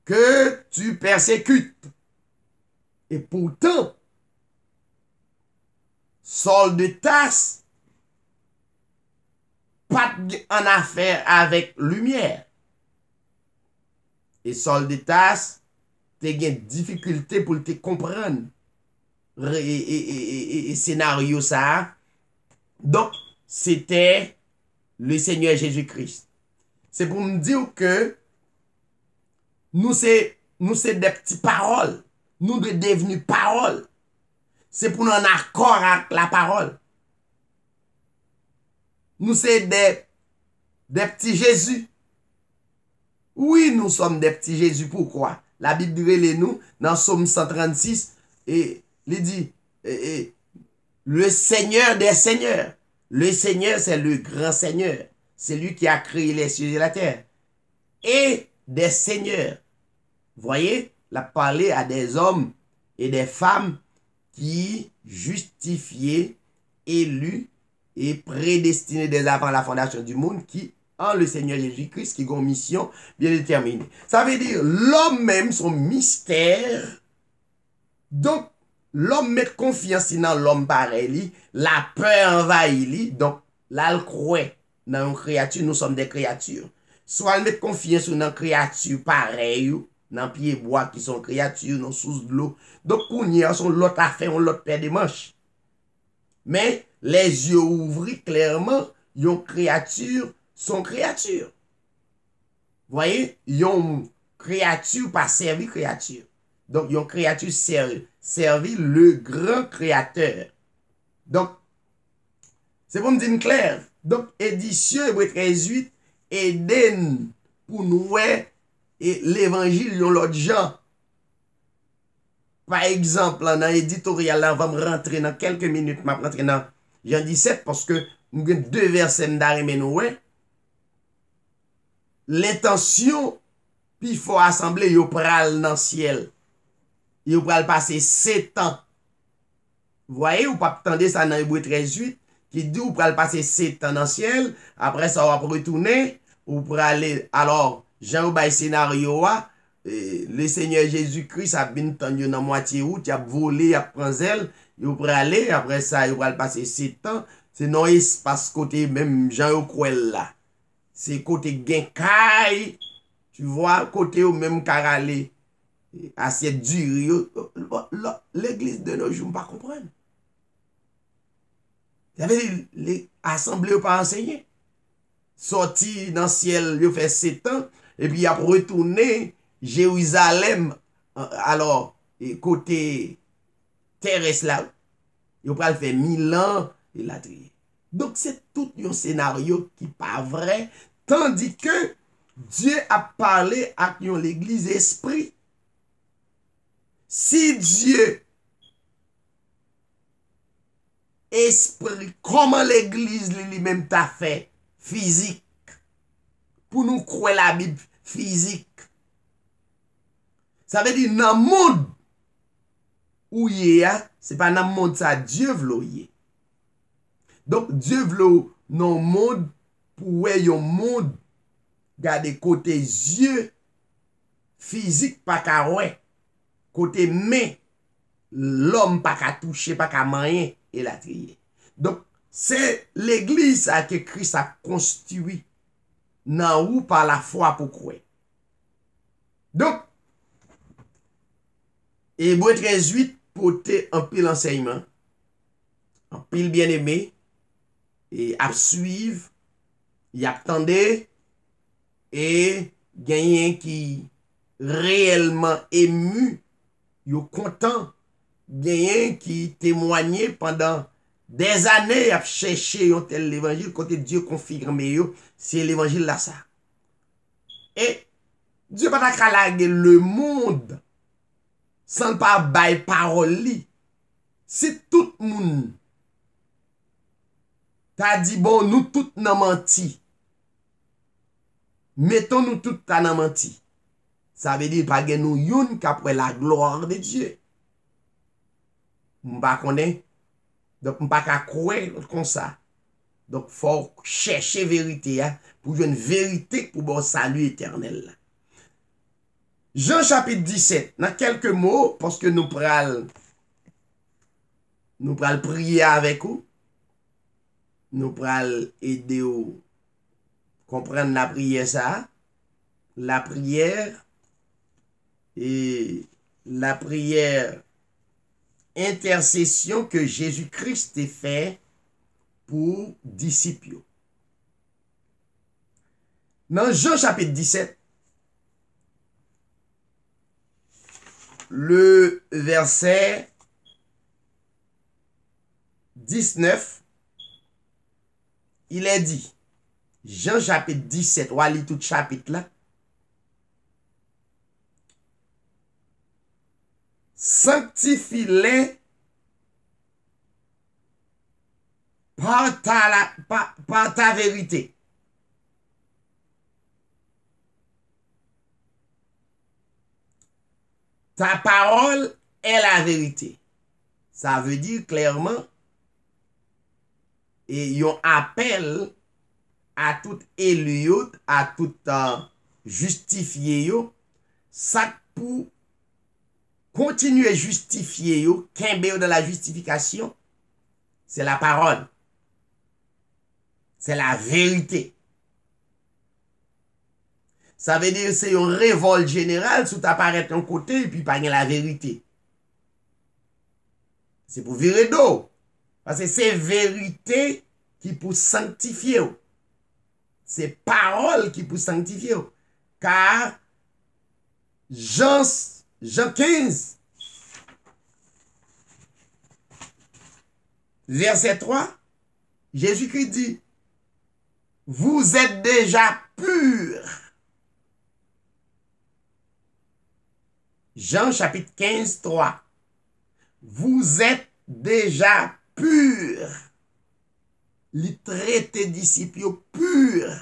que tu persécutes. Et pourtant, Saul de Tarse, pas en affaire avec lumière. Et Saul de Tarse, te gen difficulté pour te comprendre et scénario ça. Donc, c'était le Seigneur Jésus-Christ. C'est pour me dire que nous c'est des petites paroles. Nous de devenus paroles. C'est pour nous en accord avec la parole. Nous c'est des petits Jésus. Oui, nous sommes des petits Jésus. Pourquoi? La Bible dit nous dans Psaume 136 et il dit le Seigneur des seigneurs. Le Seigneur, c'est le grand Seigneur. C'est lui qui a créé les cieux et la terre. Et des seigneurs. Voyez, il a parlé à des hommes et des femmes qui justifiés, élus et prédestinés dès avant la fondation du monde, qui en le Seigneur Jésus-Christ, qui ont une mission bien déterminée. Ça veut dire l'homme même, son mystère. Donc, l'homme met confiance dans l'homme pareil, la peur envahit, donc là, il croit dans une créature, nous sommes des créatures. Soit il met confiance dans une créature pareille, dans pied bois qui sont créatures, dans sous de l'eau. Donc, on y a son l'autre affaire, on l'autre paire de manches. Mais les yeux ouvrent clairement, yon créature sont créatures. Voyez, yon créature pas servi créature. Donc, yon créature servi le grand créateur. Donc, c'est pour me dire clair. Donc, édition Hébreux 13:8, Eden pour nous et l'évangile yon l'autre gens. Par exemple, dans l'éditorial, là, on va me rentrer dans quelques minutes, je vais rentrer dans Jean 17 parce que nous avons deux versets d'arrêt nous. L'intention, puis il faut assembler, il pral dans le ciel. Il pral passer 7 ans. Vous voyez, ou pas attendre ça dans Hébreux 13:8, qui dit ou pral passer 7 ans dans le ciel, après ça, on va retourner, ou pral aller, alors, Jean Oubay scénario, le Seigneur Jésus-Christ a bien tendu dans moitié route, il a volé, il a pris zèle, il pral aller, après ça, il pral passer 7 ans, c'est non espace côté même Jean Okwel là. C'est côté Genkai, tu vois, côté ou même Karale, assiette dure, l'église de nos jours, ne pas comprendre. Vous savez, les assemblées n'ont pas enseigné. Sorti dans le ciel, il fait 7 ans, et puis il a retourné Jérusalem, alors, côté terrestre là, il a fait 1000 ans, il a trié. Donc c'est tout un scénario qui n'est pas vrai, tandis que Dieu a parlé à l'église esprit. Si Dieu esprit, comment l'église lui-même t'a fait physique, pour nous croire la Bible physique, ça veut dire dans le monde où il y a, c'est pas dans le monde ça, Dieu veut y. Donc Dieu veut dans le monde pour un monde garder côté yeux physique pas qu'à ouais, côté main l'homme pas qu'à toucher, pas qu'à manger et la trier. Donc c'est l'église que Christ a construit dans ou par la foi pour croire. Donc Hébreux 13:8 porter un pile enseignement, un pile bien-aimé, et à suivre, y attendait, et gagner qui réellement ému, yo content, gagner qui témoignait pendant des années à chercher un tel l'évangile, côté Dieu confirme yo, c'est l'évangile là ça. Et Dieu pas ta le monde sans pas bail parole li. Si tout le monde t'a dit bon nous tout nan menti. Mettons nous tout nan menti. Ça veut dire pas gen nous youn qu'après la gloire de Dieu. M'pa connaît. Donc m'pa ka croire comme ça. Donc faut chercher vérité pour une vérité pour bon salut éternel. Jean chapitre 17, dans quelques mots, parce que nous pral nous pral prier avec vous. Nous pral aider vous comprendre la prière ça. La prière et la prière intercession que Jésus-Christ a fait pour disciples. Dans Jean chapitre 17, le verset 19, il est dit, Jean chapitre 17, on va lire tout chapitre là. Sanctifie-les par ta vérité. Ta parole est la vérité. Ça veut dire clairement, et yon appel à tout élu, à tout justifié, ça pour continuer justifier, kembe de la justification, c'est la parole. C'est la vérité. Ça veut dire c'est une révolte générale sous t'apparaître d'un côté et puis pas la vérité. C'est pour virer d'eau. Parce que c'est vérité qui pour sanctifier. C'est parole qui pour sanctifier. Car Jean 15, verset 3, Jésus-Christ dit, vous êtes déjà purs. Jean chapitre 15, 3. Vous êtes déjà purs. Les traités disciples purs.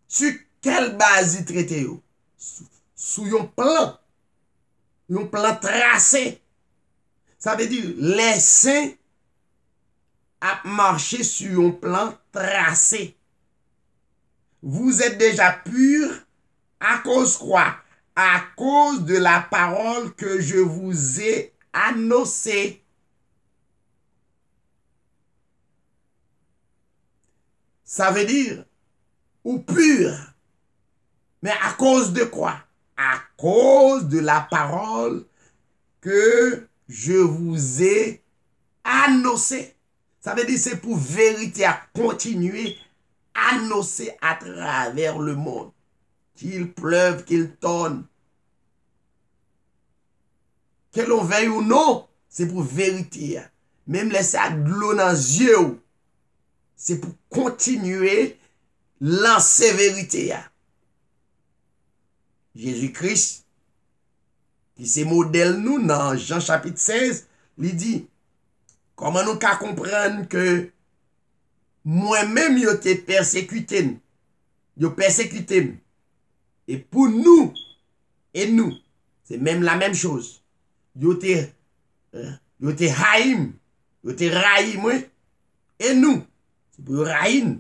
Sur quelle base ils traitent? Sous un plan. Un plan tracé. Ça veut dire les saints a marché sur un plan tracé. Vous êtes déjà purs à cause quoi? À cause de la parole que je vous ai annoncée. Ça veut dire, ou pur. Mais à cause de quoi? À cause de la parole que je vous ai annoncée. Ça veut dire, c'est pour vérité à continuer à annoncer à travers le monde. Qu'il pleuve, qu'il tonne. Que l'on veuille ou non, c'est pour vérité. Même laisser à de l'eau dans les yeux. C'est pour continuer lancer vérité. Jésus-Christ, qui c'est modèle nous dans Jean chapitre 16, il dit, comment nous qu'à comprendre que moi-même yo te persécuté, yo persécuté. Et pour nous, et nous, c'est même la même chose. Yo te haïm, yo te raïm, et nous, c'est pour raïm.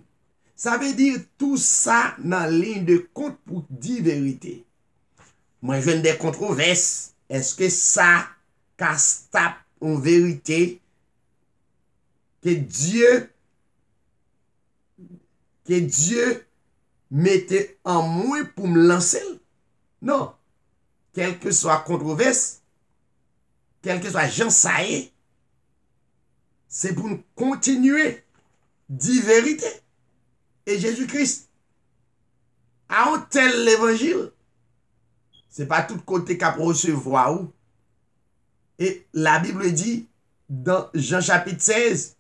Ça veut dire tout ça dans ligne de compte pour dire vérité. Moi, je viens des controverses. Est-ce que ça casse tape en vérité que Dieu mettait en moi pour me lancer? Non. Quelle que soit controverse, quel que soit Jean Saé, c'est pour nous continuer dire vérité. Et Jésus-Christ a un tel l'évangile. C'est pas tout côté qu'à recevoir. Et la Bible dit dans Jean chapitre 16,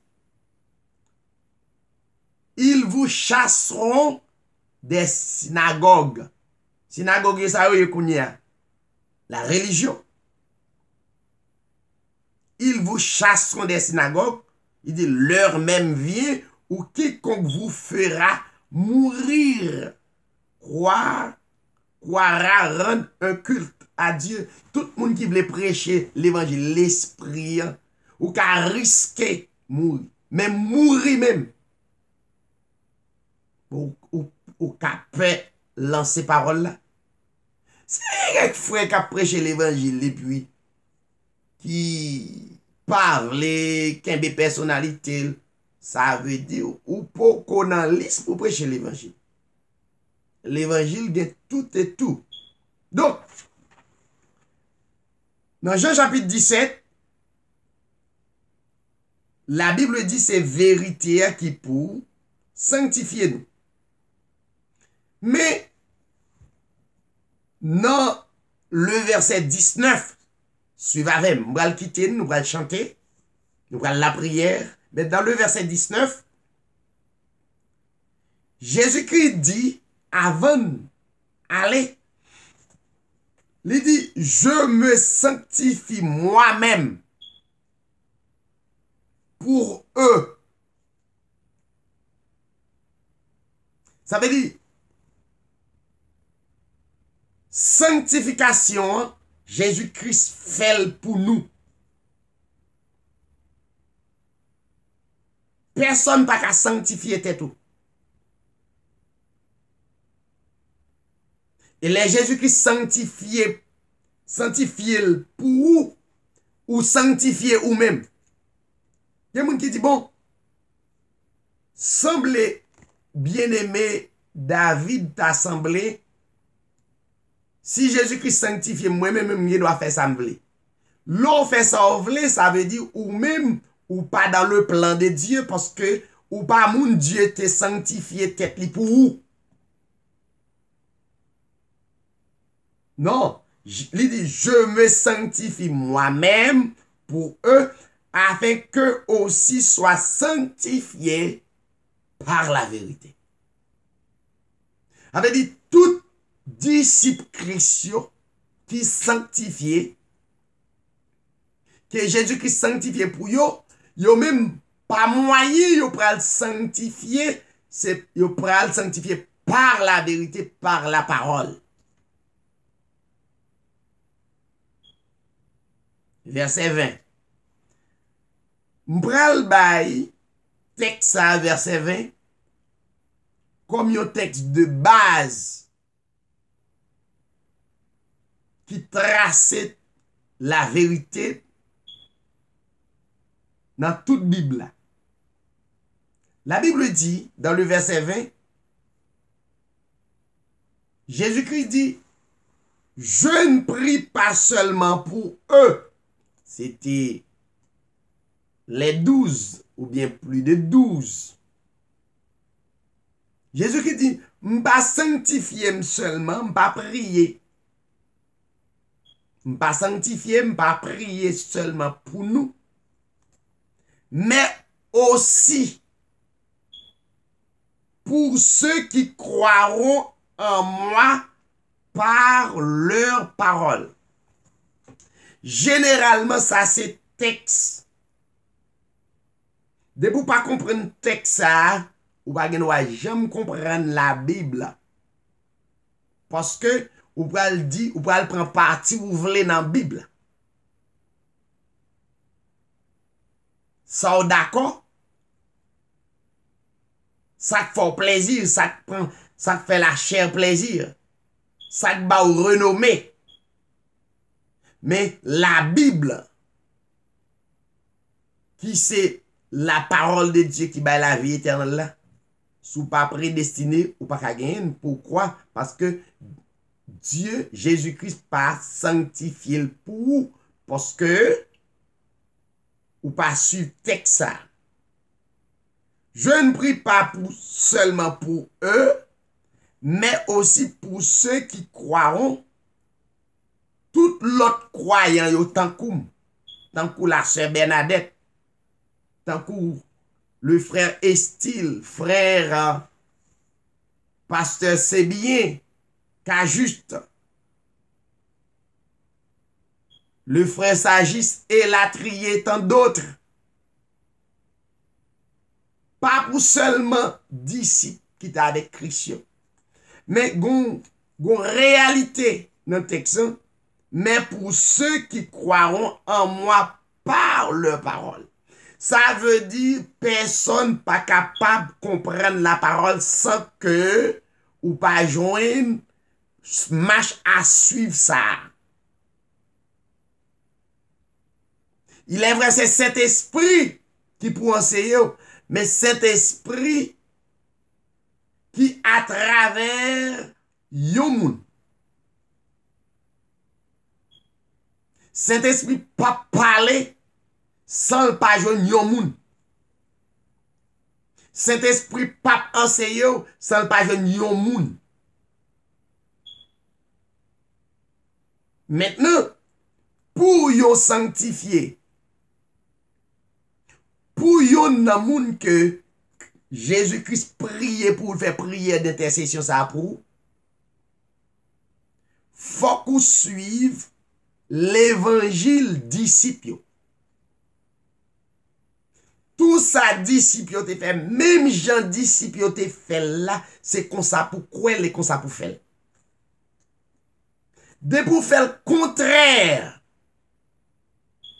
ils vous chasseront des synagogues. Synagogue, ça y est, la religion. Ils vous chasseront des synagogues. Il dit, l'heure même vient où quiconque vous fera mourir, croira rendre un culte à Dieu. Tout le monde qui veut prêcher l'évangile, l'esprit, ou qui a risqué mourir, même mourir même, ou qui a fait lancer parole là. C'est un frère qui a prêché l'évangile et puis qui parle, qui a une personnalité, ça veut dire ou pas qu'on a liste pour prêcher l'évangile. L'évangile de tout et tout. Donc, dans Jean chapitre 17, la Bible dit c'est vérité qui pour sanctifier nous. Mais, dans le verset 19, suivez avec, nous allons quitter, nous allons chanter, nous allons la prière. Mais dans le verset 19, Jésus-Christ dit, avant d'aller, il dit, je me sanctifie moi-même pour eux. Ça veut dire, sanctification, Jésus-Christ fait pour nous. Personne n'a qu'à sanctifier tête tout. Et les Jésus-Christ sanctifié pour vous ou sanctifié ou même. Il y a des gens qui disent, bon, semble bien-aimé David t'a semblé, si Jésus-Christ sanctifie moi-même, je dois faire ça me vle. L'on fait ça vle, ça veut dire ou même ou pas dans le plan de Dieu parce que ou pas mon Dieu te sanctifié tête li pour vous. Non, il dit je me sanctifie moi-même pour eux afin qu'eux aussi soient sanctifiés par la vérité. Ça veut dire tout disciple Christ qui sanctifié, que Jésus-Christ sanctifié pour yo, yo même pas moyen yo pral sanctifier, c'est yo pral sanctifier par la vérité, par la parole. Verset 20. M'pral bay texte à verset 20 comme un texte de base qui traçait la vérité dans toute Bible. La Bible dit, dans le verset 20, Jésus-Christ dit, je ne prie pas seulement pour eux. C'était les 12, ou bien plus de 12. Jésus-Christ dit, je ne pas sanctifier seulement, je ne pas prier. Je ne pas sanctifier, je ne pas prier seulement pour nous, mais aussi pour ceux qui croiront en moi par leur parole. Généralement, ça c'est texte. De vous pas comprendre texte ça, ou pas jamais comprendre la Bible. Parce que ou pas le dire, ou pas le prendre parti ou voulez dans la Bible. Ça d'accord? Ça te fait plaisir, ça te fait la chair plaisir. Ça te bat ou renommé. Mais la Bible, qui c'est la parole de Dieu qui bat la vie éternelle là, sous pas prédestiné ou pas gagner. Pourquoi? Parce que Dieu, Jésus-Christ, pas sanctifié pour vous. Parce que ou pas su texte ça. Je ne prie pas seulement pour eux, mais aussi pour ceux qui croiront. Tout l'autre croyant, tant que la sœur Bernadette, tant que le frère Estil, frère pasteur Sébien, Cajuste, le frère Sagis et Latrier, tant d'autres. Pas pour seulement disciples qui t'a avec Christ, mais gon réalité dans le texte, mais pour ceux qui croiront en moi par leur parole. Ça veut dire personne pas capable de comprendre la parole sans que ou pas joindre marche à suivre ça. Il est vrai, c'est cet esprit qui pour enseigner, mais cet esprit qui à travers yon moun. Cet esprit pas parler sans le pas joindre yon moun. Cet esprit pas enseigner sans le pas joindre yon moun. Maintenant, pour yon sanctifier, pour yon nan moun que Jésus-Christ priait pour faire prière d'intercession ça pour, faut qu'on suive l'évangile disciple. Tout ça disciple te fait, même Jean disciple te fait là, c'est comme ça pour quoi et comme ça pour faire. De pour faire le contraire,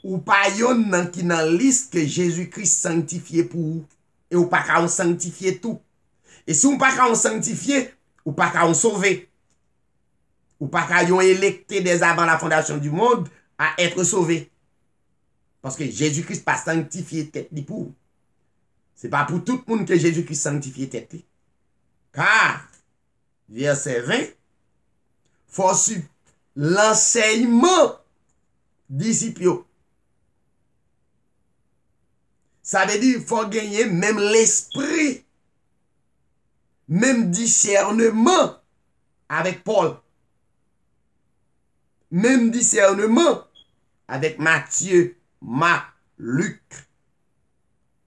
ou pas yon qui dans liste que Jésus-Christ sanctifié pour et ou pas qu'à sanctifier tout. Et si ou pas qu'à sanctifier, ou pas qu'à sauver. Ou pas qu'à yon électé des avant la fondation du monde à être sauvé. Parce que Jésus-Christ pas sanctifié tête li pour. C'est pas pour tout le monde que Jésus-Christ sanctifié tête li. Car, verset 20, faut suivre l'enseignement disciple. Ça veut dire qu'il faut gagner même l'esprit, même discernement avec Paul. Même discernement avec Matthieu, Marc, Luc,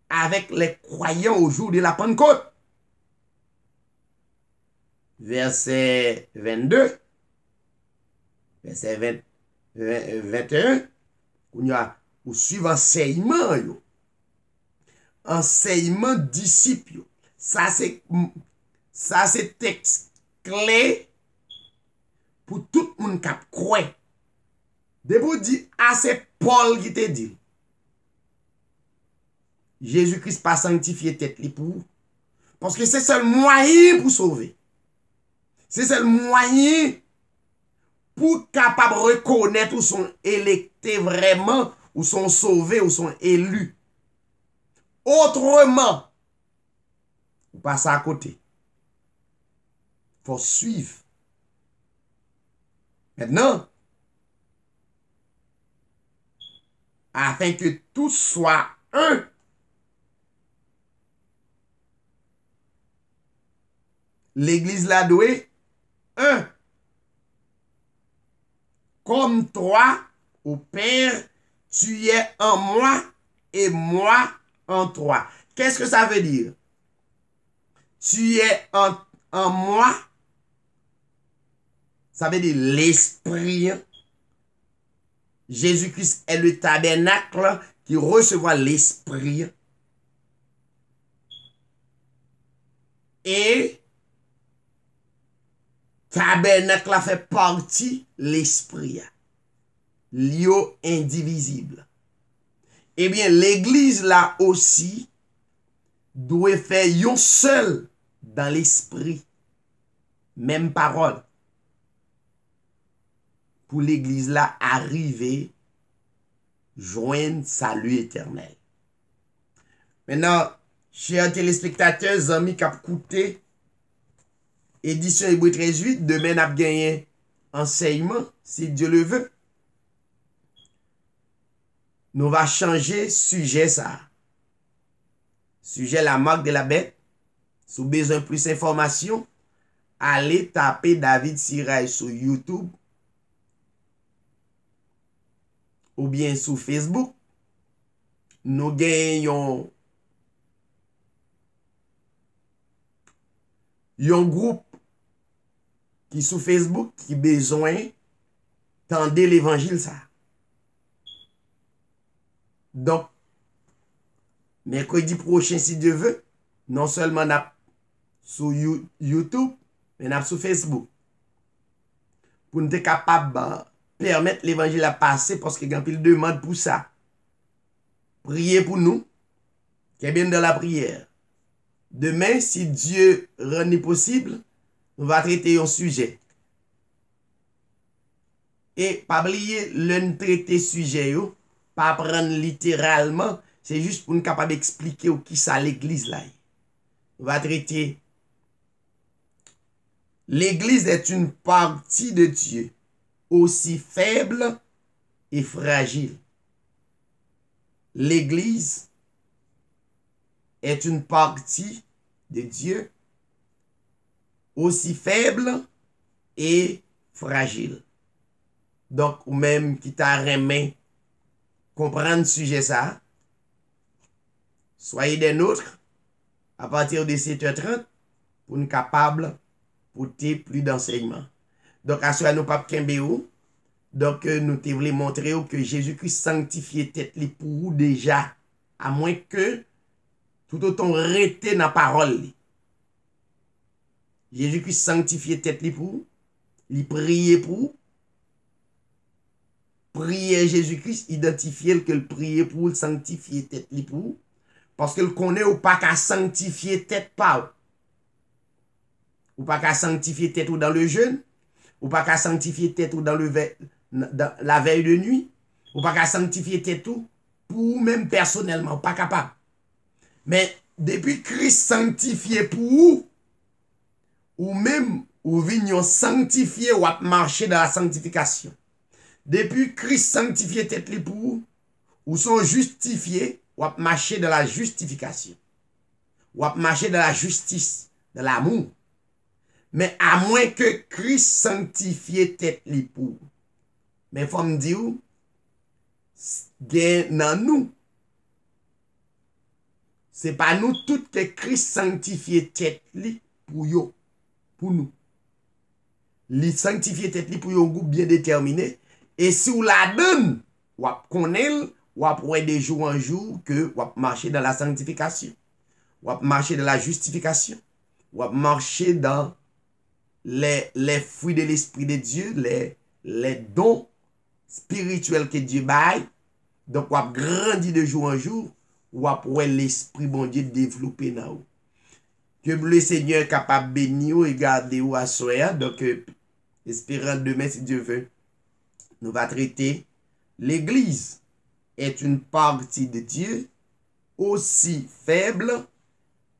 avec les croyants au jour de la Pentecôte. Verset 22, verset 21, on y a ou suivre enseignement yo. Enseignement disciple. Ça c'est texte clé pour tout le monde qui croit. De vous dire, c'est Paul qui te dit. Jésus-Christ pas sanctifié tête li pour. Parce que c'est seul moyen pour sauver. C'est seul moyen pour capable reconnaître ou sont électés vraiment, ou sont sauvés, ou sont élus. Autrement, vous passez à côté. Il faut suivre. Maintenant, afin que tout soit un, l'église la doué, un. Comme toi, au Père, tu es en moi et moi en toi. Qu'est-ce que ça veut dire? Tu es en moi. Ça veut dire l'esprit. Jésus-Christ est le tabernacle qui recevra l'esprit. Et tabernacle a fait partie l'esprit. L'io indivisible. Eh bien, l'église là aussi doit faire yon seul dans l'esprit. Même parole. Pour l'église là arriver, joindre salut éternel. Maintenant, chers téléspectateurs, amis qui ont écouté, édition Hébreu 13:8, demain n'a gagné enseignement, si Dieu le veut. Nous va changer sujet ça. Sujet la marque de la bête. Si vous avez besoin de plus d'informations, allez taper David Sirail sur YouTube ou bien sur Facebook. Nous gagnons un groupe qui sur Facebook qui besoin d'entendre l'évangile ça. Donc, mercredi prochain, si Dieu veut, non seulement sur YouTube, mais sur Facebook. Pour nous être capable de permettre l'évangile à passer parce qu'il y a une demande pour ça. Priez pour nous, qui est bien dans la prière. Demain, si Dieu rend possible, nous allons traiter un sujet. Et pas oublier le traiter sujet, pas prendre littéralement, c'est juste pour nous capable d'expliquer qui ça l'église là. On va traiter. L'église est une partie de Dieu, aussi faible et fragile. L'église est une partie de Dieu, aussi faible et fragile. Donc, ou même qui t'a remis comprendre ce sujet ça, soyez des nôtres à partir de 7h30 pour nous capables porter plus d'enseignements. Donc, à ce nous pas Kembéo, donc nous te voulons montrer que Jésus-Christ sanctifiait tête li pour vous déjà, à moins que tout autant rester dans la parole. Jésus-Christ sanctifiait tête li pour vous, il priait pour vous. Prier Jésus-Christ, identifier que le prier pour vous, sanctifier tête li pour vous. Parce que le connaît ou pas qu'à sanctifier tête pas. Ou pas qu'à sanctifier tête ou dans le jeûne. Ou pas qu'à sanctifier tête ou dans la veille de nuit. Ou pas qu'à sanctifier tête ou pour vous même personnellement. Pas capable. Mais depuis Christ sanctifié pour vous, ou même ou vignon sanctifié ou à marcher dans la sanctification. Depuis Christ sanctifié tête li pour vous, ou sont justifiés, ou à marcher dans la justification. Ou à marcher dans la justice, dans l'amour. Mais à moins que Christ sanctifie tête li pour vous. Mais il faut me dire, dans nous, c'est pas nous toutes que Christ sanctifie tête li pour yo, pour nous. Li sanctifie tête li pour un groupe bien déterminé. Et si vous la donne, vous connaissez, vous après de jour en jour que vous marcher dans la sanctification. Vous marcher dans la justification. Vous marcher dans les fruits de l'Esprit de Dieu, les dons spirituels que Dieu baille. Donc, vous grandit de jour en jour. Vous après l'Esprit bon Dieu développer dans vous. Que le Seigneur est capable de bénir et garder vous à soi. Donc, espérant demain, si Dieu veut, nous va traiter l'Église est une partie de Dieu aussi faible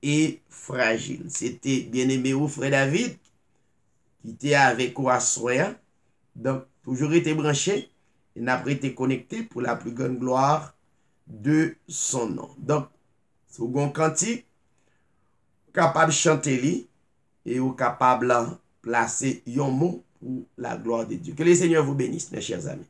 et fragile. C'était bien-aimé au frère David qui était avec vous à soi. Donc, toujours été branché et n'a pas été connecté pour la plus grande gloire de son nom. Donc, second cantique, capable de chanter et ou capable de placer un mot pour la gloire de Dieu. Que le Seigneur vous bénisse, mes chers amis.